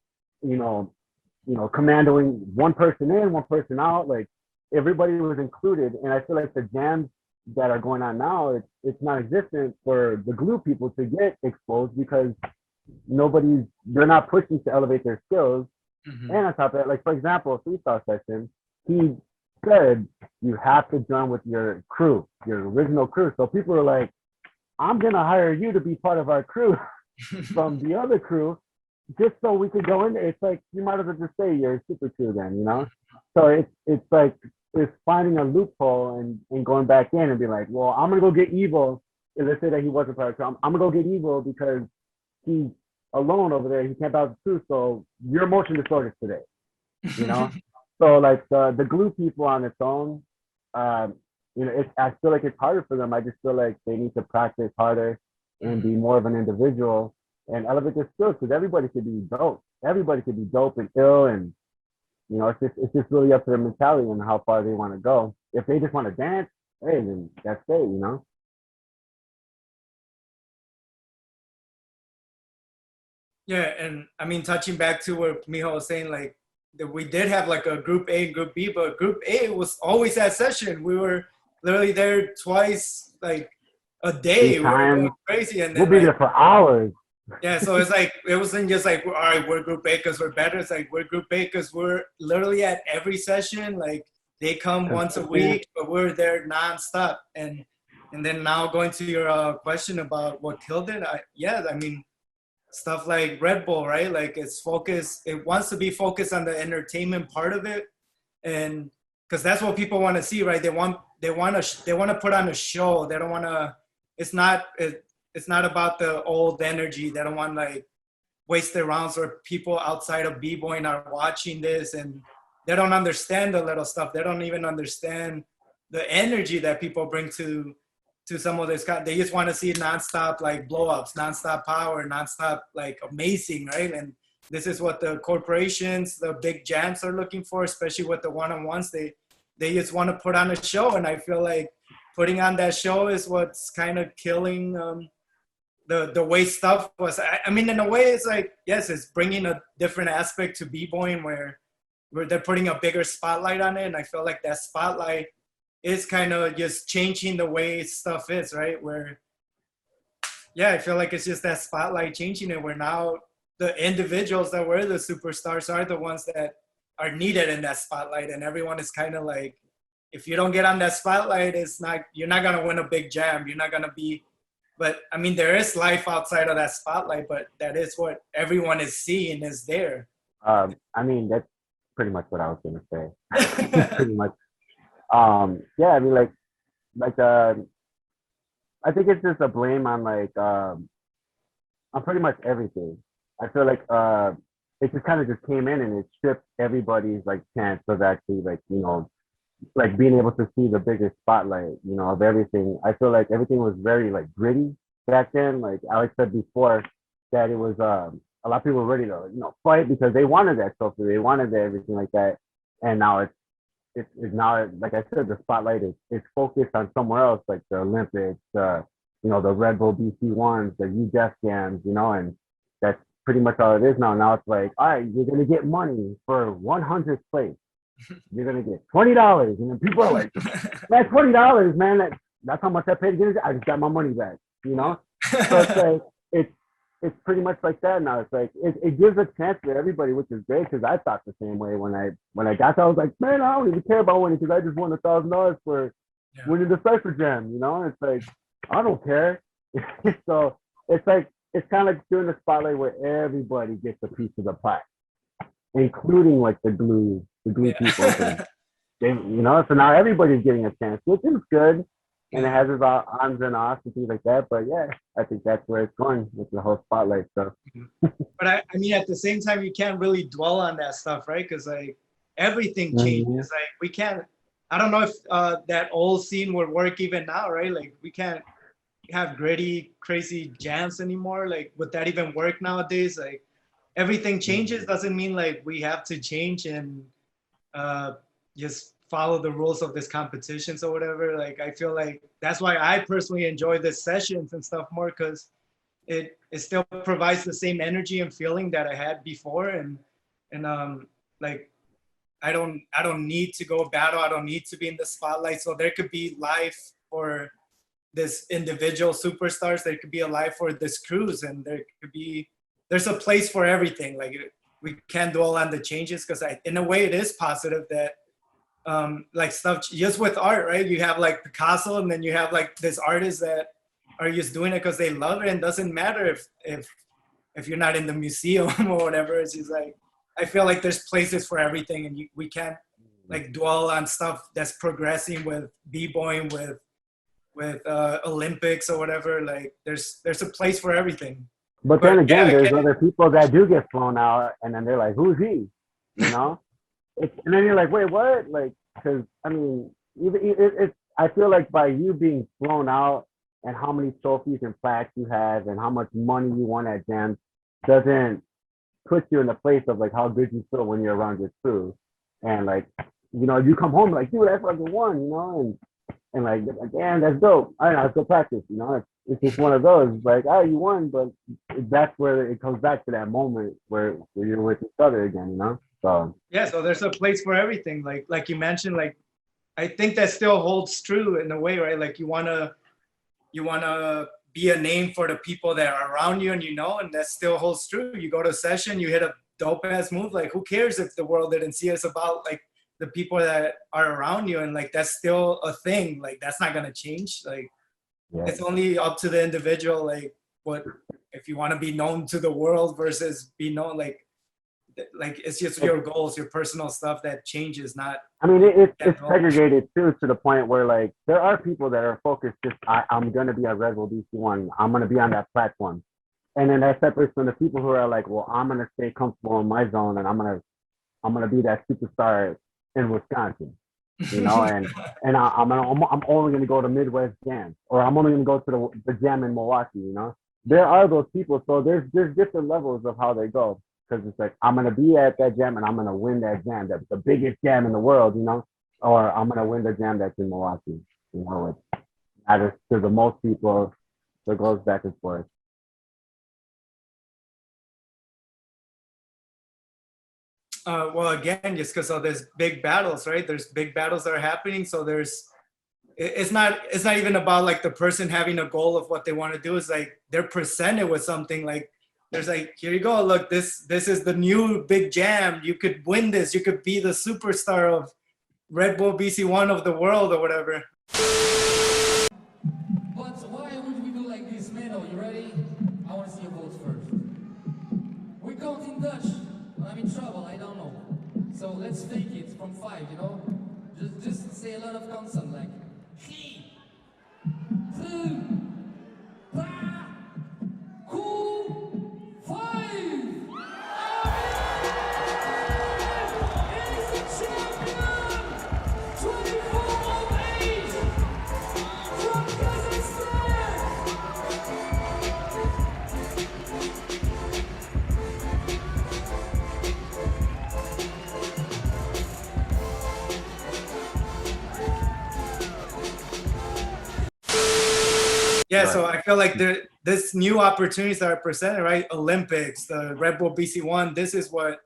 D: commandoing one person in, one person out. Like everybody was included. And I feel like the jams that are going on now, it's non-existent for the glue people to get exposed because they're not pushing to elevate their skills. Mm-hmm. And on top of that, like for example, a freestyle session, he said you have to join with your crew, your original crew. So people are like, I'm gonna hire you to be part of our crew from the other crew, just so we could go in there. It's like you might as well just say you're a super crew then, So it's like it's finding a loophole and going back in and be like, well, I'm gonna go get Evil. And let's say that he wasn't part of the crew. I'm gonna go get Evil because he's alone over there. He can't balance the crew. So you're motion disorders today, So like the glue people on its own, I feel like it's harder for them. I just feel like they need to practice harder and be more of an individual and elevate their skills because everybody could be dope. Everybody could be dope and ill, and it's just really up to their mentality and how far they want to go. If they just want to dance, hey, then that's it,
C: Yeah, and I mean, touching back to what Mijo was saying, like that we did have like a group A and group B, but group A was always that session. We were literally there twice, like a day. We were going crazy, and then
D: we'll be there for hours.
C: Yeah, so it's like it wasn't just like all right, we're group A because we're better. It's like we're group A because we're literally at every session. Like they come once a week, but we're there nonstop. And then now going to your question about what killed it, I mean, stuff like Red Bull, right? Like it's focused. It wants to be focused on the entertainment part of it, and because that's what people want to see, right? They want to put on a show. They don't want to. It's not about the old energy. They don't want like wasted rounds where people outside of b-boying are watching this and they don't understand the little stuff. They don't even understand the energy that people bring to some of this. They just want to see nonstop like blow-ups, nonstop power, nonstop like amazing, right? And this is what the corporations, the big jams are looking for, especially with the one-on-ones. They just want to put on a show, and I feel like putting on that show is what's kind of killing the way stuff was. I mean, in a way, it's like, yes, it's bringing a different aspect to b-boying where they're putting a bigger spotlight on it, and I feel like that spotlight is kind of just changing the way stuff is, right? Where, yeah, I feel like it's just that spotlight changing it, where now the individuals that were the superstars are the ones that are needed in that spotlight, and everyone is kind of like, if you don't get on that spotlight, you're not gonna win a big jam. You're not gonna be But I mean, there is life outside of that spotlight, but that is what everyone is seeing is there.
D: I mean, that's pretty much what I was gonna say. Pretty much. Yeah, I mean, I think it's just a blame on on pretty much everything. I feel like it just kind of just came in and it stripped everybody's like chance of actually like being able to see the biggest spotlight, of everything. I feel like everything was very like gritty back then. Like Alex said before, that it was a lot of people were ready to fight because they wanted that trophy, they wanted everything like that, and now it's now, like I said, the spotlight is focused on somewhere else, like the Olympics, the Red Bull BC1s, the UDEF Jams, and that's pretty much all it is now. Now it's like, all right, you're gonna get money for 100th place. You're gonna get $20, and then people are like, man, $20, man, that's how much I paid to get it. I just got my money back, So it's like it's pretty much like that now. It's like it gives a chance for everybody, which is great because I thought the same way when I got there. I was like, man, I don't even care about winning because I just won $1,000 for winning the Cypher Jam. It's like I don't care. So it's like it's kind of like doing the spotlight where everybody gets a piece of the pie, including like the glue people. So now everybody's getting a chance, which is good. And it has its ons and offs and things like that. But yeah, I think that's where it's going with the whole spotlight stuff.
C: But I mean, at the same time, you can't really dwell on that stuff, right? Because like everything changes. Like we can't, I don't know if that old scene would work even now, right? Like we can't have gritty, crazy jams anymore. Like would that even work nowadays? Like everything changes doesn't mean like we have to change and just follow the rules of this competitions or whatever. Like I feel like that's why I personally enjoy this sessions and stuff more, because it still provides the same energy and feeling that I had before, and like I don't need to go battle, I don't need to be in the spotlight. So there could be life for this individual superstars, there could be a life for this cruise, and there's a place for everything. Like we can't dwell on the changes, because in a way it is positive that like stuff just with art, right? You have like Picasso, and then you have like this artists that are just doing it because they love it, and doesn't matter if you're not in the museum or whatever. It's just like I feel like there's places for everything, and we can't like dwell on stuff that's progressing with b-boying, with Olympics or whatever. Like there's a place for everything.
D: But then again, there's other people that do get flown out, and then they're like, who's he? And then you're like, wait, what? Like, because I mean, I feel like by you being flown out and how many trophies and plaques you have and how much money you won at jams doesn't put you in the place of like how good you feel when you're around your crew. And like, you come home like, dude, I fucking won, and like, damn, that's dope. I don't know, let's go practice, It's just one of those, like, oh, you won, but that's where it comes back to that moment where you're with each other again, So
C: yeah, so there's a place for everything. Like you mentioned, like I think that still holds true in a way, right? Like you wanna be a name for the people that are around you, and and that still holds true. You go to a session, you hit a dope ass move. Like who cares if the world didn't see us? About like the people that are around you, and like that's still a thing. Like that's not gonna change. Like it's only up to the individual. Like what if you want to be known to the world versus be known like it's just your goals, your personal stuff that changes. Not, I mean,
D: it's segregated too, to the point where like there are people that are focused just I'm gonna be a Red Bull BC1, I'm gonna be on that platform, and then that separates from the people who are like, well, I'm gonna stay comfortable in my zone, and I'm gonna be that superstar in Wisconsin, and I'm only gonna go to Midwest jams, or I'm only gonna go to the jam in Milwaukee. There are those people, so there's different levels of how they go. Because it's like, I'm going to be at that jam and I'm going to win that jam. That's the biggest jam in the world, or I'm going to win the jam that's in Milwaukee. It matters to the most people. So it goes back and forth.
C: Well, again, just because of there's big battles, right? There's big battles that are happening. So it's not even about like the person having a goal of what they want to do. It's like they're presented with something like, there's like, here you go, look, this is the new big jam. You could win this. You could be the superstar of Red Bull BC1 of the world or whatever.
H: But why would we do like this? So let's fake it from 5, you know? Just say a lot of consonants like 3, 2, 3, 5. Is the champion, 24 of age, from Kazakhstan.
C: Yeah, so I feel like this new opportunities that are presented, right? Olympics, the Red Bull BC1, this is what,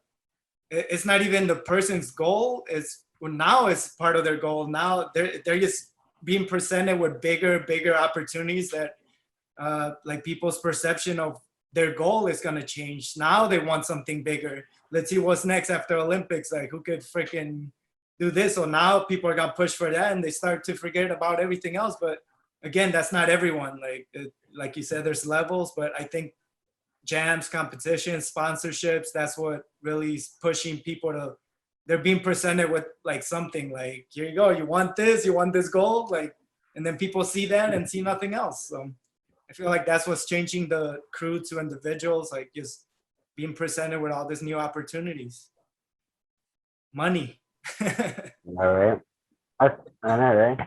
C: it's not even the person's goal. It's well, now it's part of their goal. Now they're just being presented with bigger opportunities that like people's perception of their goal is gonna change. Now they want something bigger. Let's see what's next after Olympics. Like who could freaking do this? So now people are gonna push for that and they start to forget about everything else. But again, that's not everyone. Like you said, there's levels, but I think jams, competitions, sponsorships, that's what really is pushing people to, they're being presented with like something like, here you go, you want this goal, like, and then people see that and see nothing else. So I feel like that's what's changing the crew to individuals, like just being presented with all these new opportunities. Money.
D: All right. I know, right?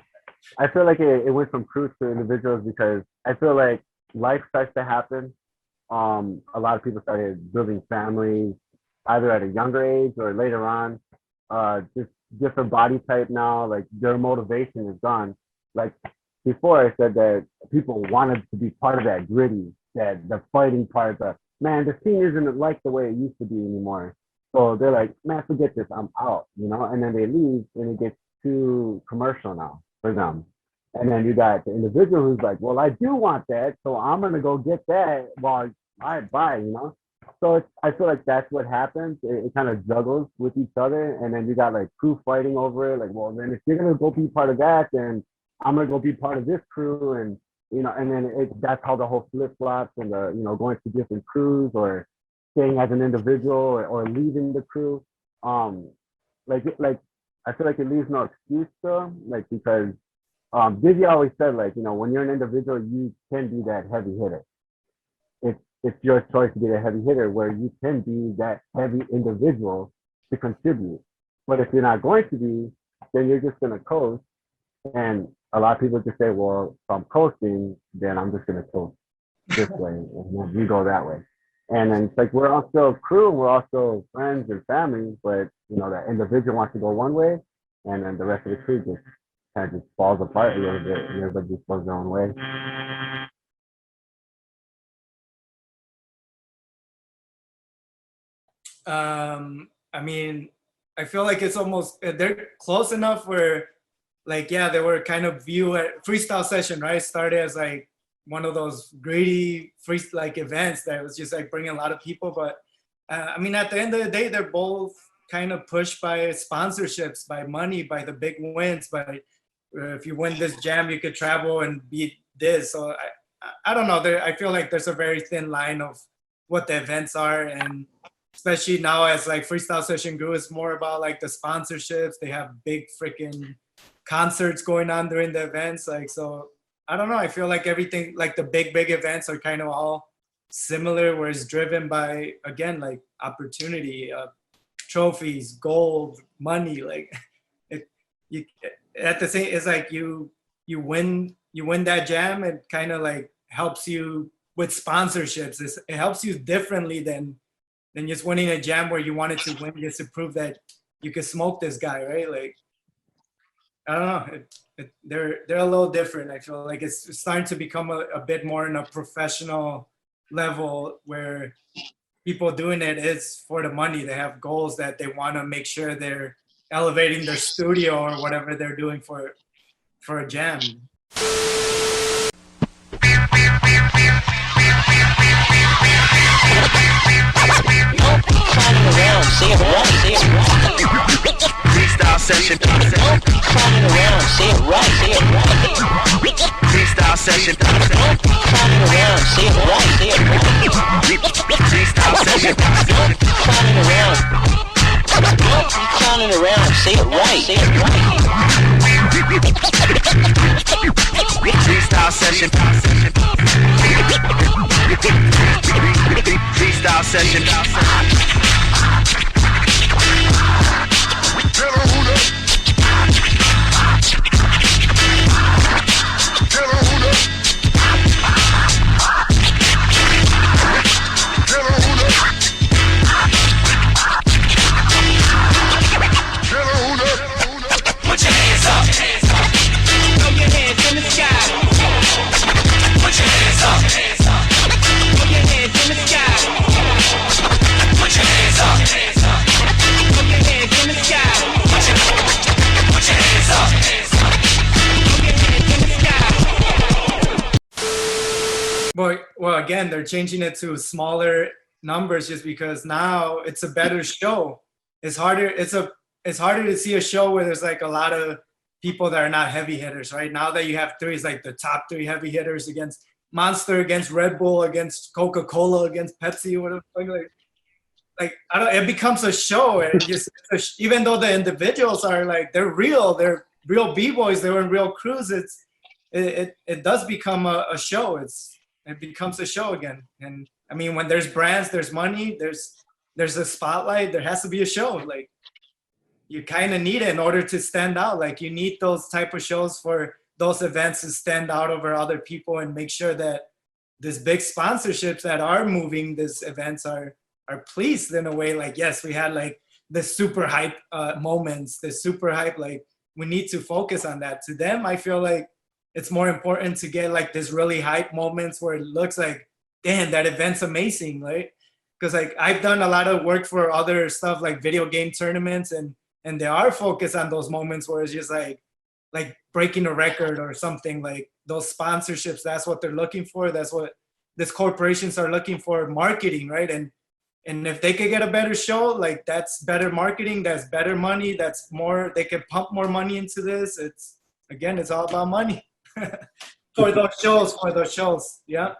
D: I feel like it went from crews to individuals because I feel like life starts to happen. A lot of people started building families either at a younger age or later on. Just different body type now, like their motivation is gone. Like before I said that people wanted to be part of that gritty, that the fighting part, the man, the scene isn't like the way it used to be anymore. So they're like, man, forget this, I'm out, you know, and then they leave and it gets too commercial now for them. And then you got the individual who's like, well, I do want that, so I'm gonna go get that while I buy, you know? So I feel like that's what happens. It kind of juggles with each other. And then you got like crew fighting over it. Like, well, then if you're gonna go be part of that, then I'm gonna go be part of this crew. And, you know, and then that's how the whole flip flops and the, you know, going to different crews or staying as an individual or leaving the crew. Like I feel like it leaves no excuse though, like, because Dizzy always said, like, you know, when you're an individual, you can be that heavy hitter. It's your choice to be a heavy hitter where you can be that heavy individual to contribute. But if you're not going to be, then you're just going to coast. And a lot of people just say, well, if I'm coasting, then I'm just going to coast this way. And then you go that way. And then it's like, we're all still crew, we're all still friends and family, but, you know, that individual wants to go one way, and then the rest of the crew just kind of just falls apart a little bit, and everybody just goes their own way.
C: I mean, I feel like it's almost, they're close enough where, like, yeah, they were kind of viewed at freestyle session, right? Started as like one of those greedy like events that was just like bringing a lot of people. But I mean, at the end of the day, they're both kind of pushed by sponsorships, by money, by the big wins. By if you win this jam, you could travel and beat this. So I don't know. I feel like there's a very thin line of what the events are, and especially now as like freestyle session grew, it's more about like the sponsorships. They have big freaking concerts going on during the events. Like, so I don't know. I feel like everything, like the big events are kind of all similar, where it's driven by, again, like opportunity, trophies, gold, money. Like you at the same, it's like you win that jam, it kind of like helps you with sponsorships. It helps you differently than just winning a jam where you wanted to win just to prove that you could smoke this guy, right? Like, I don't know. They're a little different. I feel like it's starting to become a bit more in a professional level where people doing it is for the money. They have goals that they want to make sure they're elevating their studio or whatever they're doing for a jam.
I: Freestyle session. Climbing around, say it right, say it right. Freestyle session. Climbing around, say it right, say it right. Freestyle session. Climbing around. it around, say it right, say it right. Freestyle session. Freestyle session.
E: Put your hands up. Throw your hands in the sky. Put your hands up. Throw your hands in the sky. Put your hands up. Throw your hands in the sky. Put your hands up. Throw your hands in the sky.
C: Well, again, they're changing it to smaller numbers just because now it's a better show. It's harder. It's harder to see a show where there's like a lot of people that are not heavy hitters, right? Now that you have three, it's like the top three heavy hitters against Monster, against Red Bull, against Coca-Cola, against Pepsi, whatever. Like I don't. It becomes a show, and just even though the individuals are like they're real b-boys, they're in real crews. It does become a show. It becomes a show again. And I mean, when there's brands, there's money, there's a spotlight, there has to be a show. Like you kind of need it in order to stand out. Like you need those type of shows for those events to stand out over other people and make sure that these big sponsorships that are moving these events are pleased in a way. Like, yes, we had like the super hype moments, the super hype, like we need to focus on that. To them, I feel like it's more important to get like this really hype moments where it looks like, damn, that event's amazing, right? Because like I've done a lot of work for other stuff like video game tournaments, and they are focused on those moments where it's just like breaking a record or something. Like those sponsorships, that's what they're looking for. That's what these corporations are looking for, marketing, right? And if they could get a better show, like that's better marketing, that's better money, that's more, they can pump more money into this. It's all about money. for those shows, yeah.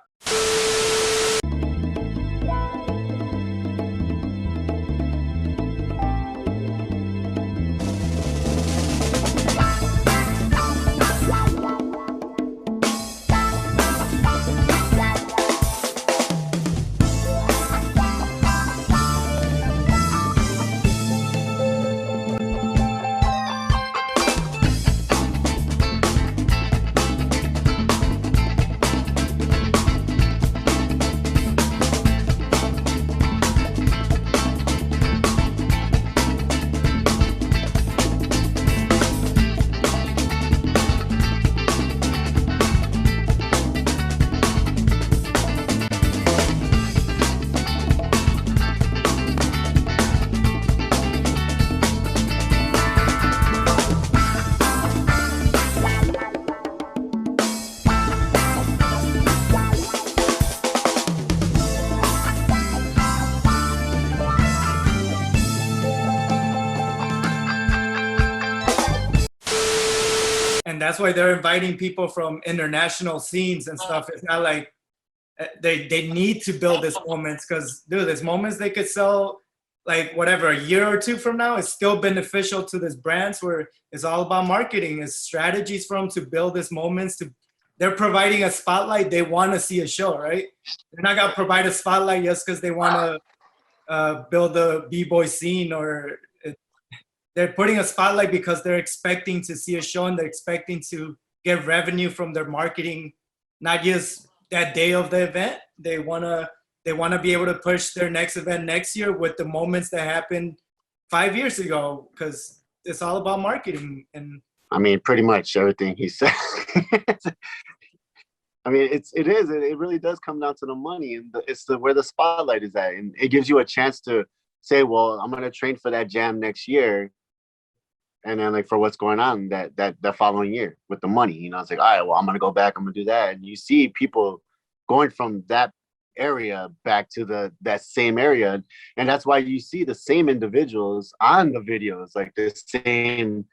C: And that's why they're inviting people from international scenes and stuff. It's not like they need to build these moments, because dude, these moments they could sell like whatever, a year or two from now. It's still beneficial to these brands where it's all about marketing. It's strategies for them to build these moments. They're providing a spotlight. They want to see a show, right? They're not gonna provide a spotlight just because they want to build a b-boy scene, or they're putting a spotlight because they're expecting to see a show and they're expecting to get revenue from their marketing, not just that day of the event. They wanna be able to push their next event next year with the moments that happened 5 years ago, because it's all about marketing. And
J: I mean, pretty much everything he said. I mean, it really does come down to the money, and it's where the spotlight is at, and it gives you a chance to say, well, I'm gonna train for that jam next year. And then like for what's going on that following year with the money, you know, it's like, all right, well, I'm going to go back, I'm going to do that. And you see people going from that area back to that same area. And that's why you see the same individuals on the videos, like the same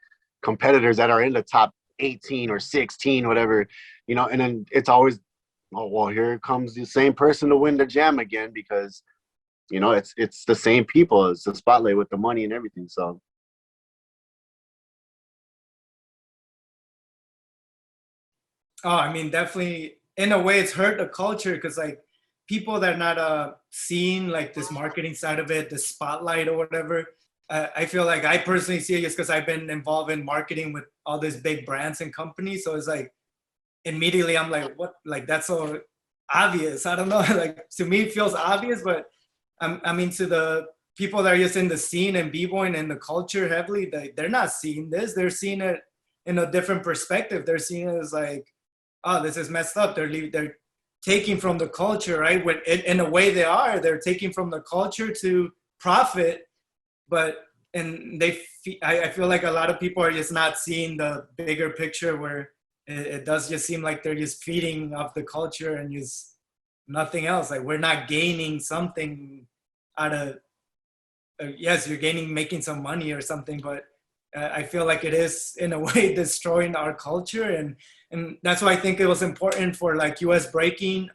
J: competitors that are in the top 18 or 16, whatever, you know, and then it's always, oh, well, here comes the same person to win the jam again, because, you know, it's the same people. It's the spotlight with the money and everything. So
C: Oh, I mean, definitely. In a way, it's hurt the culture because like people that are not seeing like this marketing side of it, the spotlight or whatever. I feel like I personally see it just because I've been involved in marketing with all these big brands and companies. So it's like immediately I'm like, what? Like that's so obvious. I don't know. Like to me, it feels obvious, but I mean, to the people that are just in the scene and b-boying and the culture heavily, they're not seeing this. They're seeing it in a different perspective. They're seeing it as like, oh, this is messed up. They're taking from the culture, right? When in a way they're taking from the culture to profit, but and I feel like a lot of people are just not seeing the bigger picture where it does just seem like they're just feeding off the culture and just nothing else. Like we're not gaining something out of. Yes, you're making some money or something, but I feel like it is in a way destroying our culture, and that's why I think it was important for like U.S. Breaking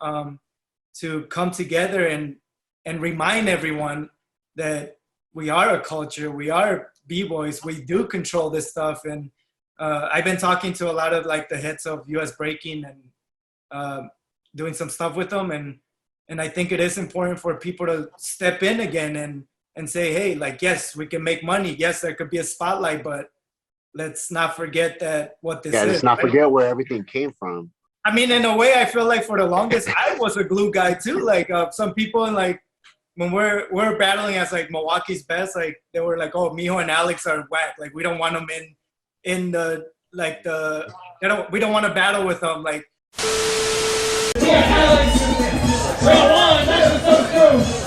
C: to come together and remind everyone that we are a culture, we are b-boys, we do control this stuff, and I've been talking to a lot of like the heads of U.S. Breaking and doing some stuff with them, and I think it is important for people to step in again and say, hey, like, yes, we can make money. Yes, there could be a spotlight, but let's not forget that what this is.
J: Let's not
C: right?
J: forget where everything came from.
C: I mean, in a way, I feel like for the longest, I was a glue guy too. Like some people, like when we're battling as like Milwaukee's best, like they were like, oh, Mijo and Alex are whack. Like we don't want them in the like the we don't want to battle with them. Like.
F: Yeah, Alex. Round one. That's what's so true.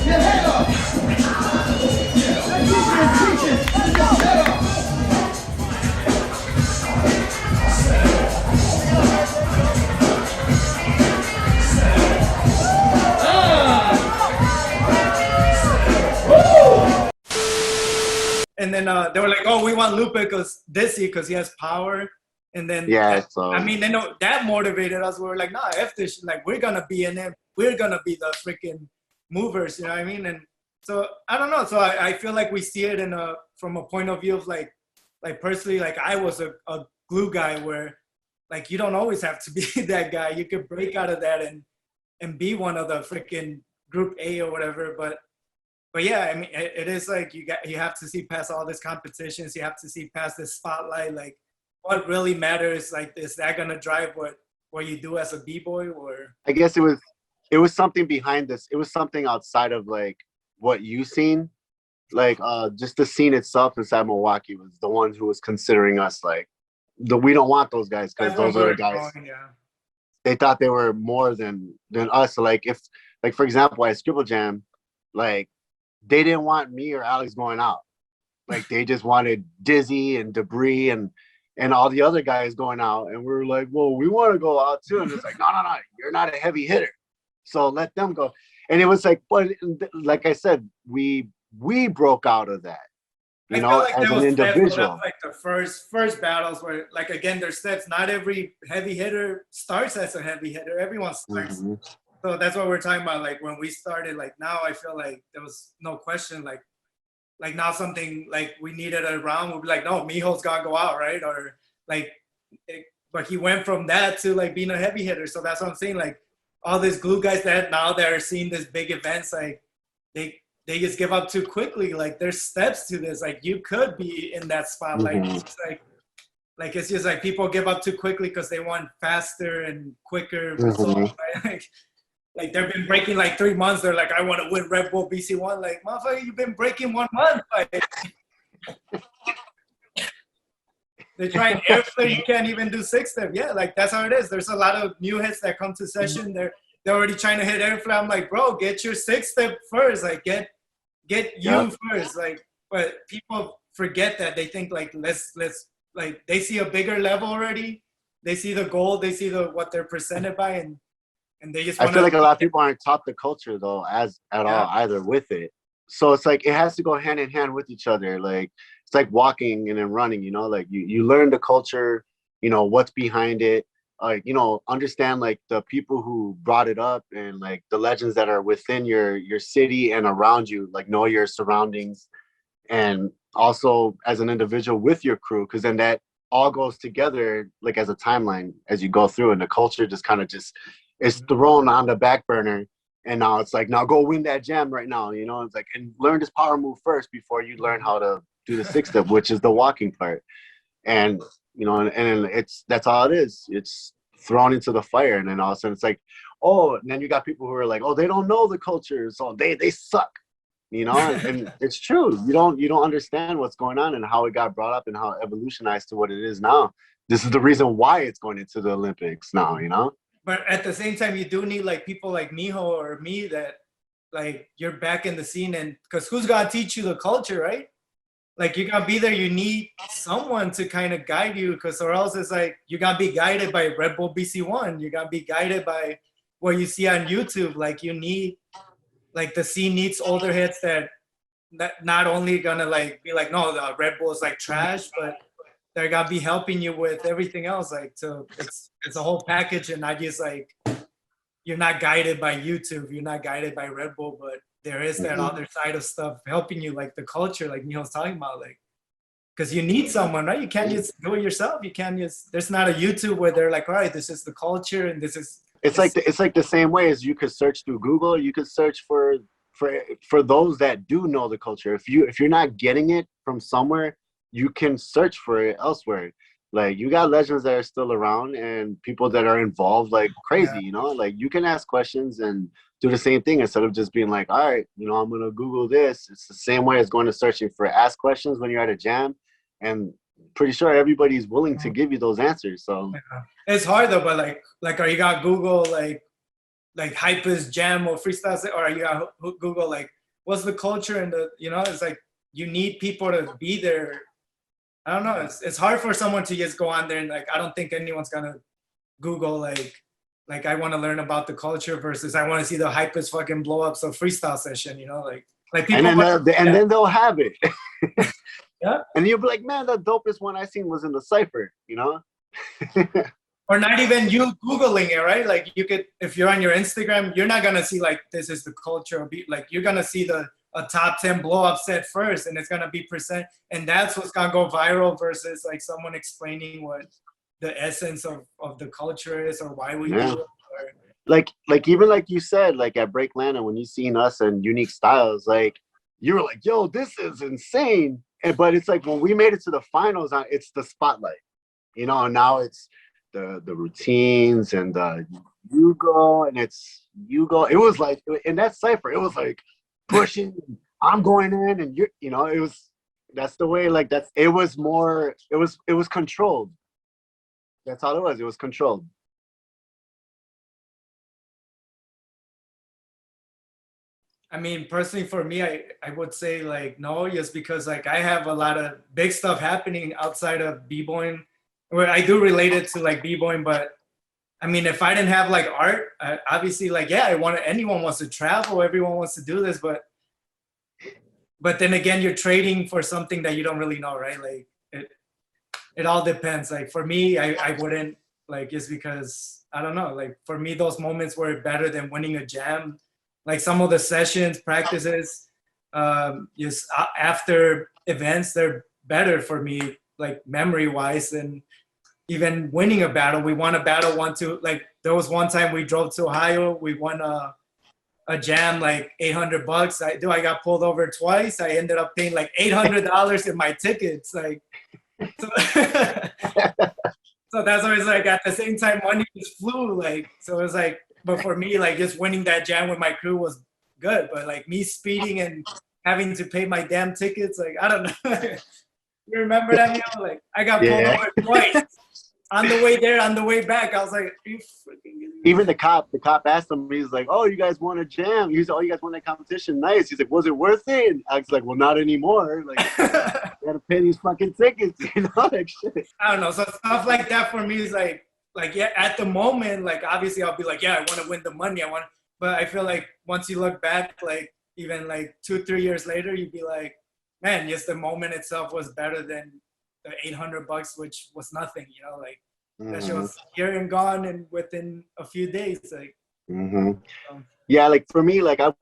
F: Get head up.
C: And then they were like, oh, we want Lupe because he has power. And then, I mean, they know that motivated us. We were like, nah, F this shit. Like, we're going to be in it. We're going to be the freaking movers, you know what I mean? And so, I don't know. So I feel like we see it from a point of view of like personally, like I was a glue guy where like, you don't always have to be that guy. You could break out of that and be one of the freaking group A or whatever. But yeah, I mean, it is like you have to see past all these competitions. You have to see past this spotlight. Like, what really matters? Like, is that gonna drive what you do as a b-boy? Or
J: I guess it was something behind this. It was something outside of like what you seen. Like just the scene itself inside Milwaukee was the one who was considering us like we don't want those guys because those other guys. They thought they were more than us. So like if like for example at Scribble Jam, like they didn't want me or Alex going out. Like they just wanted Dizzy and Debris and all the other guys going out. And we were like, well, we want to go out too. And it's like, no, you're not a heavy hitter. So let them go. And it was like, but like I said, we broke out of that. You know,
C: like
J: as an individual.
C: Like the first battles where like again there's steps. Not every heavy hitter starts as a heavy hitter. Everyone starts. Mm-hmm. So that's what we're talking about. Like when we started, like now I feel like there was no question. Like now something like we needed a round, we'll be like, no, Mijo's gotta go out, right? Or like, but he went from that to like being a heavy hitter. So that's what I'm saying. Like all these glue guys that now they're seeing these big events, like they just give up too quickly. Like there's steps to this. Like you could be in that spotlight. Mm-hmm. It's like it's just like people give up too quickly because they want faster and quicker results. Right? Like they've been breaking like 3 months. They're like, I want to win Red Bull BC1. Like, motherfucker, you've been breaking 1 month. Like, they try and airflow. You can't even do 6-step. Yeah, like that's how it is. There's a lot of new hits that come to session. They're already trying to hit airflow. I'm like, bro, get your 6-step first. Like get you first. Like, but people forget that. They think like let's like they see a bigger level already. They see the goal. They see what they're presented by and they just
J: I feel like a lot of people aren't taught the culture though at all either with it. So it's like it has to go hand in hand with each other. Like it's like walking and then running, you know, like you learn the culture, you know, what's behind it, like, you know, understand like the people who brought it up and like the legends that are within your city and around you, like know your surroundings and also as an individual with your crew, because then that all goes together like as a timeline as you go through, and the culture just kind of just is thrown on the back burner. And now it's like, now go win that jam right now, you know. It's like, and learn this power move first before you learn how to do the 6-step, which is the walking part. And you know, and that's all it is. It's thrown into the fire, and then all of a sudden it's like, oh, and then you got people who are like, oh, they don't know the culture, so they suck, you know. And it's true. You don't understand what's going on and how it got brought up and how it evolutionized to what it is now. This is the reason why it's going into the Olympics now, you know.
C: But at the same time, you do need like people like Mijo or me that like you're back in the scene, and because who's gonna teach you the culture, right? Like you gotta be there. You need someone to kind of guide you, because or else it's like you gotta be guided by Red Bull BC1. You gotta be guided by what you see on YouTube. Like you need, like the scene needs older heads that not only gonna like be like, no, the Red Bull is like trash, but they're gonna be helping you with everything else. Like, so it's a whole package, and not just like you're not guided by YouTube, you're not guided by Red Bull, but there is that other side of stuff helping you, like the culture, like Neil's talking about, like, because you need someone, right? You can't just do it yourself. You can't just. There's not a YouTube where they're like, all right, this is the culture, and this is.
J: It's like the same way as you could search through Google. You could search for those that do know the culture. If you're not getting it from somewhere, you can search for it elsewhere. Like you got legends that are still around and people that are involved like crazy, you know, like you can ask questions and do the same thing instead of just being like, all right, you know, I'm going to Google this. It's the same way as going to searching for ask questions when you're at a jam, and pretty sure everybody's willing to give you those answers. So
C: it's hard though, but like, are you got Google like Hype's jam or freestyle, or are you got Google like what's the culture and the, you know, it's like you need people to be there. I don't know. It's hard for someone to just go on there and like, I don't think anyone's gonna Google like I want to learn about the culture versus I want to see the Hypest fucking blow up so freestyle session, you know, like people.
J: And then they'll have it.
C: Yeah.
J: And you'll be like, man, the dopest one I seen was in the Cypher, you know.
C: Or not even you Googling it, right? Like you could, if you're on your Instagram, you're not gonna see like this is the culture or be like, you're gonna see a top 10 blow up set first, and it's gonna be percent, and that's what's gonna go viral versus like someone explaining what the essence of the culture is or why we do it. Or,
J: like even like you said, like at Breaklanda, when you seen us and Unique Styles, like you were like, yo, this is insane. But it's like when we made it to the finals, it's the spotlight, you know. And now it's the routines and you go. It was like in that Cypher, it was like pushing. I'm going in, and you know, that's the way. Like it was more. It was controlled. That's all it was. It was controlled.
C: I mean, personally for me, I would say like no, just because like I have a lot of big stuff happening outside of b-boying, where I do relate it to like b-boying, but I mean, if I didn't have like art, obviously like, yeah, anyone wants to travel, everyone wants to do this, but then again, you're trading for something that you don't really know, right? Like it all depends. Like for me, I wouldn't like, just because, I don't know, like for me, those moments were better than winning a jam. Like some of the sessions, practices, just after events, they're better for me, like memory-wise, than even winning a battle. We won a battle like there was one time we drove to Ohio, we won a jam like $800. I got pulled over twice. I ended up paying like $800 in my tickets. Like, so, so that's always like at the same time money just flew. Like, so it was like, but for me, like just winning that jam with my crew was good. But like me speeding and having to pay my damn tickets, like I don't know. You remember that, Neil? Like I got pulled over twice. On the way there, on the way back, I was like, "Are you freaking?"
J: Even the cop asked him. He's like, "Oh, you guys won a jam." He's like, "Oh, you guys won that competition. Nice." He's like, "Was it worth it?" And I was like, "Well, not anymore. Like, you gotta pay these fucking tickets, you know, like shit."
C: I don't know. So stuff like that for me is like yeah. At the moment, like obviously, I'll be like, "Yeah, I want to win the money. I want." But I feel like once you look back, like even like 2-3 years later, you'd be like, "Man, yes, the moment itself was better than the $800, which was nothing." You know, like. That shit was here and gone, and within a few days, like.
J: Yeah, like for me, like I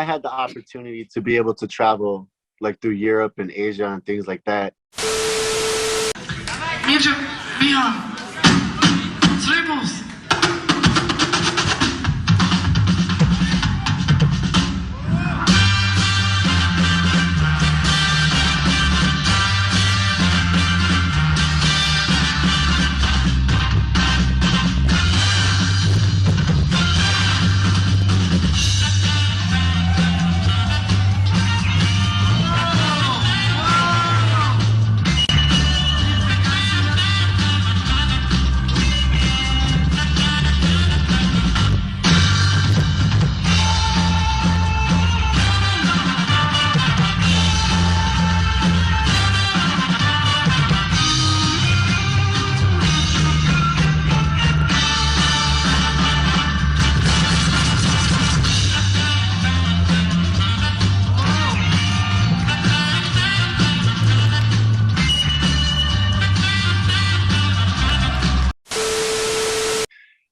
J: had the opportunity to be able to travel like through Europe and Asia and things like that.
F: Mijo, Mijo, Tribbles.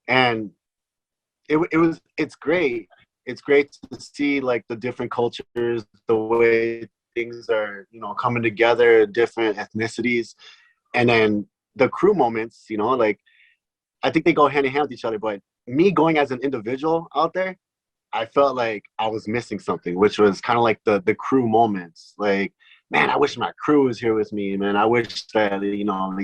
J: And it's great. It's great to see like the different cultures, the way things are, you know, coming together, different ethnicities, and then the crew moments, you know, like I think they go hand in hand with each other. But me going as an individual out there, I felt like I was missing something, which was kind of like the crew moments. Like, man, I wish my crew was here with me, man. I wish that, you know,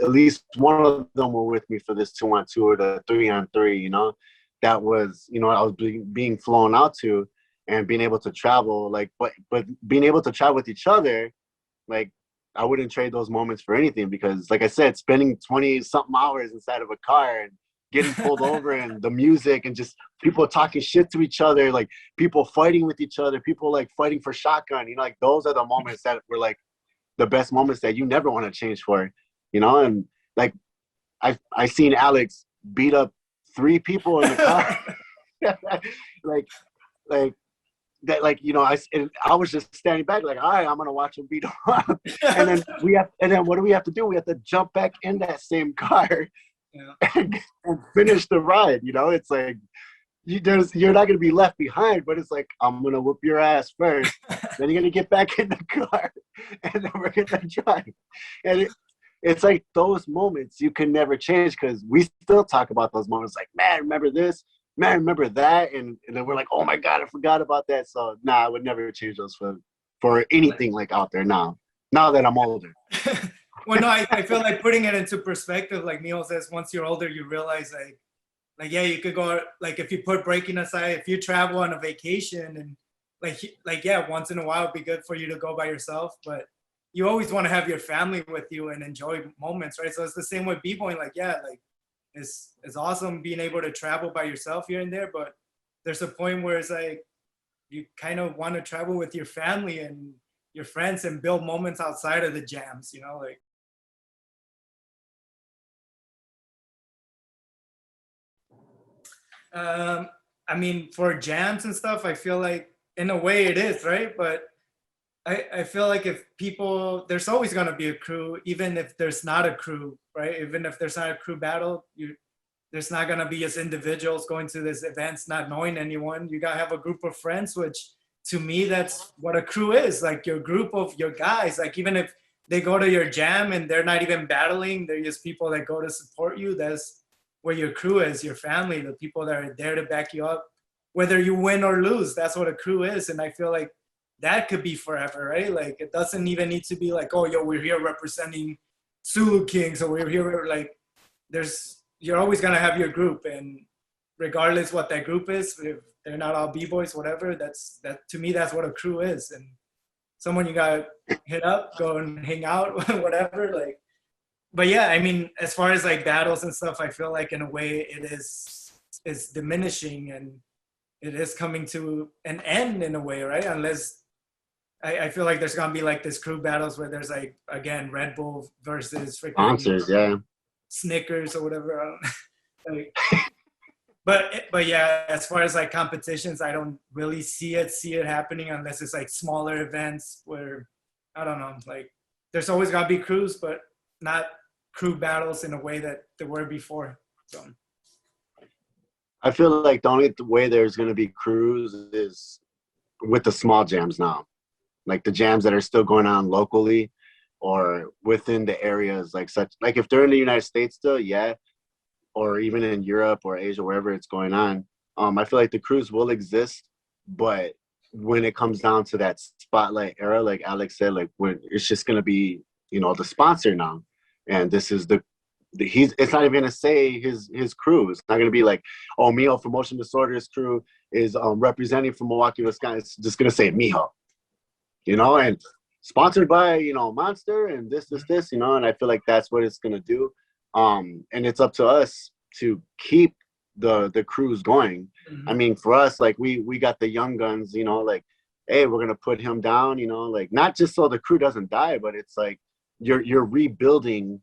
J: at least one of them were with me for this 2-on-2 or the 3-on-3, you know. That was, you know, I was being flown out to and being able to travel, like, but being able to travel with each other, like, I wouldn't trade those moments for anything because, like I said, spending 20-something hours inside of a car and getting pulled over and the music and just people talking shit to each other, like people fighting with each other, people like fighting for shotgun, you know, like those are the moments that were like the best moments that you never want to change for, you know. And like I seen Alex beat up 3 people in the car. like that, like, you know, I was just standing back like, all right, I'm gonna watch him beat him up. and then what do we have to do? We have to jump back in that same car. Yeah. and finish the ride, you know. It's like you're not gonna be left behind, but it's like I'm gonna whoop your ass first, then you're gonna get back in the car, and then we're gonna drive. And it's like those moments you can never change because we still talk about those moments. Like, man, remember this? Man, remember that? And then we're like, oh my god, I forgot about that. So I would never change those for anything like out there now. Now that I'm older.
C: Well, no, I feel like putting it into perspective, like Mijo says, once you're older, you realize like, yeah, you could go, like, if you put breaking aside, if you travel on a vacation and like, yeah, once in a while it'd be good for you to go by yourself, but you always want to have your family with you and enjoy moments, right? So it's the same with b-boying, like, yeah, like it's awesome being able to travel by yourself here and there, but there's a point where it's like, you kind of want to travel with your family and your friends and build moments outside of the jams, you know, like. I mean, for jams and stuff, I feel like in a way it is, right? But I feel like if people, there's always gonna be a crew, even if there's not a crew, right? Even if there's not a crew battle, there's not gonna be as individuals going to these events, not knowing anyone. You gotta have a group of friends, which to me, that's what a crew is, like your group of your guys. Like even if they go to your jam and they're not even battling, they're just people that go to support you. That's where your crew is, your family, the people that are there to back you up, whether you win or lose. That's what a crew is. And I feel like that could be forever, right? Like it doesn't even need to be like, oh, yo, we're here representing Zulu Kings, or we're here, like you're always gonna have your group, and regardless what that group is, if they're not all b-boys, whatever, that to me, that's what a crew is. And someone you gotta hit up, go and hang out, whatever, like. But yeah, I mean, as far as like battles and stuff, I feel like in a way it is diminishing and it is coming to an end in a way, right? Unless I feel like there's gonna be like this crew battles where there's like, again, Red Bull versus freaking
J: sponsors, yeah,
C: Snickers or whatever. Like, but yeah, as far as like competitions, I don't really see it happening unless it's like smaller events where, I don't know, like there's always gotta be crews, but not crew battles in a way that there were before. So
J: I feel like the only way there's going to be crews is with the small jams now, like the jams that are still going on locally. or within the areas like such, like if they're in the United States still, yeah, or even in Europe or Asia, wherever it's going on. I feel like the crews will exist, but when it comes down to that spotlight era, like Alex said, like when it's just gonna be, the sponsor now, and this is it's not even gonna say his crew. It's not gonna be like, oh, Mijo from Motion Disorderz crew is representing from Milwaukee, Wisconsin. It's just gonna say Mijo, and sponsored by Monster and this, and I feel like that's what it's gonna do. And it's up to us to keep the crews going.
C: Mhm.
J: I mean, for us, like we got the young guns, like, hey, we're gonna put him down, like not just so the crew doesn't die, but it's like you're rebuilding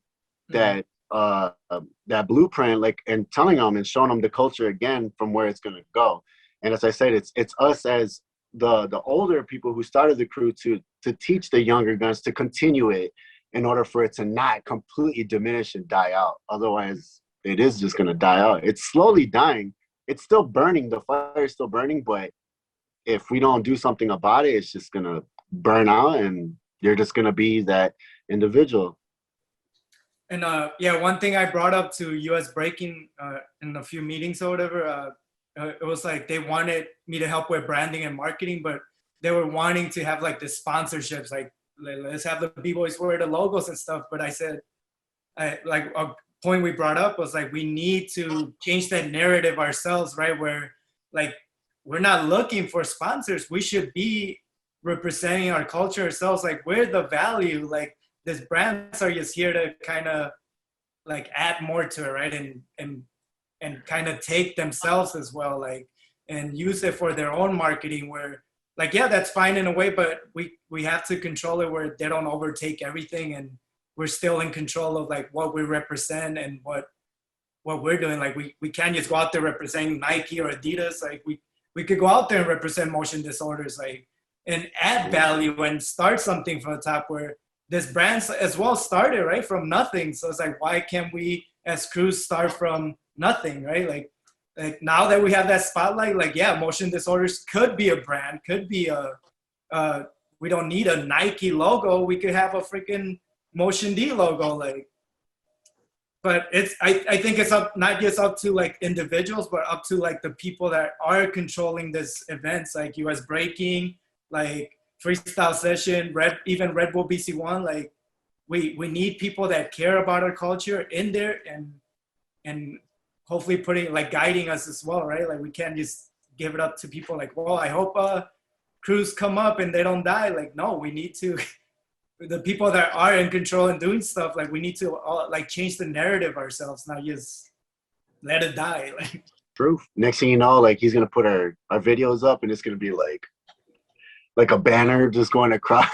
J: that that blueprint, like, and telling them and showing them the culture again from where it's gonna go. And as I said, it's us as the older people who started the crew to teach the younger guns to continue it in order for it to not completely diminish and die out. Otherwise, it is just going to die out. It's slowly dying. It's still burning. The fire is still burning. But if we don't do something about it, it's just going to burn out and you're just going to be that individual.
C: And one thing I brought up to US Breaking in a few meetings or whatever, it was like they wanted me to help with branding and marketing, but they were wanting to have like the sponsorships, like let's have the B-boys wear the logos and stuff. But I said, like a point we brought up was like, we need to change that narrative ourselves, right? Where like, we're not looking for sponsors. We should be representing our culture ourselves. Like we're the value, like these brands are just here to kind of like add more to it, right? And kind of take themselves as well, like, and use it for their own marketing where like, yeah, that's fine in a way, but we have to control it where they don't overtake everything and we're still in control of like what we represent and what we're doing. Like we can't just go out there representing Nike or Adidas. Like we could go out there and represent Motion Disorderz, like, and add value and start something from the top where this brands as well started, right, from nothing. So it's like, why can't we as crews start from nothing, right? Like now that we have that spotlight, like, yeah, Motion Disorderz could be a brand, could be we don't need a Nike logo. We could have a freaking Motion D logo, like, but I think it's up, not just up to like individuals, but up to like the people that are controlling this events, like US Breaking, like Freestyle Session, even Red Bull BC1. Like we need people that care about our culture in there and hopefully putting, like, guiding us as well, right? Like we can't just give it up to people like, well, I hope crews come up and they don't die. Like, no, we need to, the people that are in control and doing stuff, like we need to like change the narrative ourselves, not just let it die. Like,
J: true. Next thing you know, like he's gonna put our videos up and it's gonna be like a banner just going across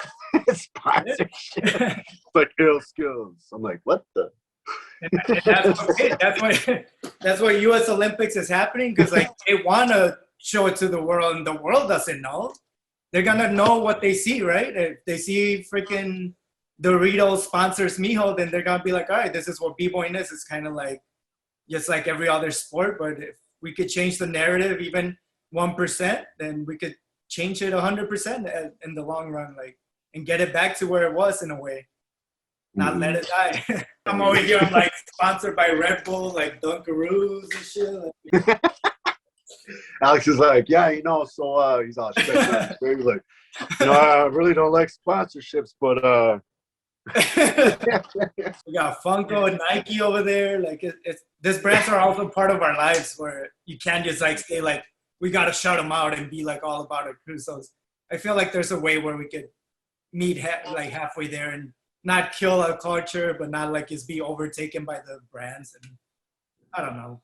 J: sponsorship. Like Illskillz. I'm like, what the?
C: And that's what US Olympics is happening, because like they want to show it to the world and the world doesn't know. They're gonna know what they see, right? If they see freaking Doritos sponsors Mijo, then they're gonna be like, all right, this is what b-boying is. It's kind of like just like every other sport, but if we could change the narrative even 1%, then we could change it 100% in the long run, like, and get it back to where it was in a way. Not let it die. I'm over here, I'm like sponsored by Red Bull, like Dunkaroos and shit. Like,
J: Alex is like, yeah, so he's all straight up. He's like, I really don't like sponsorships, but
C: we got Funko and Nike over there. Like, these brands are also part of our lives where you can't just like say like, we got to shut them out and be like all about our crew. So I feel like there's a way where we could meet like halfway there and not kill our culture, but not like just be overtaken by the brands. And I don't know.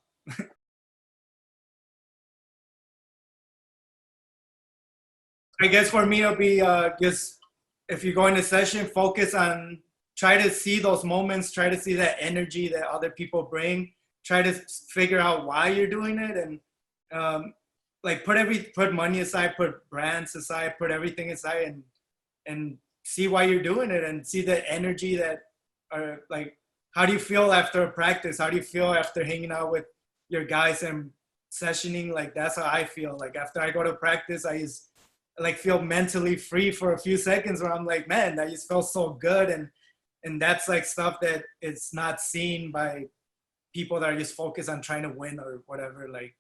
C: I guess for me, it'll be just, if you go into session, focus on, try to see those moments, try to see that energy that other people bring, try to figure out why you're doing it, and like put money aside, put brands aside, put everything aside, and see why you're doing it, and see the energy that are like, how do you feel after a practice? How do you feel after hanging out with your guys and sessioning? Like, that's how I feel. Like after I go to practice, I just like feel mentally free for a few seconds where I'm like, man, I just felt so good. And and that's like stuff that it's not seen by people that are just focused on trying to win or whatever. Like,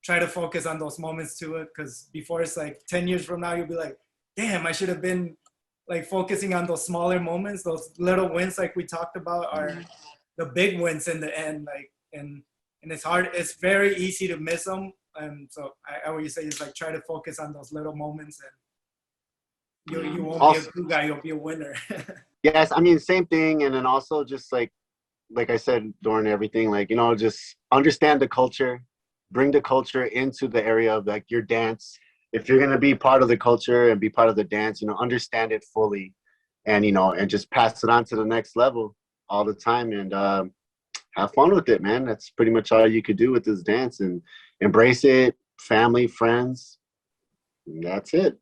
C: try to focus on those moments to it, because before it's like 10 years from now, you'll be like, damn, I should have been like focusing on those smaller moments. Those little wins like we talked about are the big wins in the end. Like, and it's hard, it's very easy to miss them. And so I always say is like, try to focus on those little moments, and you won't be a good guy, you'll be a winner.
J: Yes, I mean, same thing. And then also just like I said during everything, like, you know, just understand the culture, bring the culture into the area of like your dance. If you're going to be part of the culture and be part of the dance, you know, understand it fully, and, you know, and just pass it on to the next level all the time, and have fun with it, man. That's pretty much all you could do with this dance, and embrace it, family, friends. And that's it.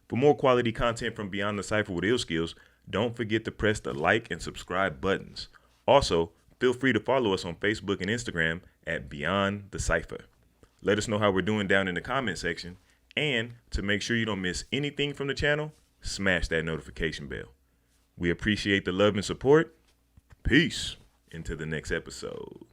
A: For more quality content from Beyond the Cypher with Illskillz, don't forget to press the like and subscribe buttons. Also, feel free to follow us on Facebook and Instagram at Beyond the Cypher. Let us know how we're doing down in the comment section. And to make sure you don't miss anything from the channel, smash that notification bell. We appreciate the love and support. Peace. Into the next episode.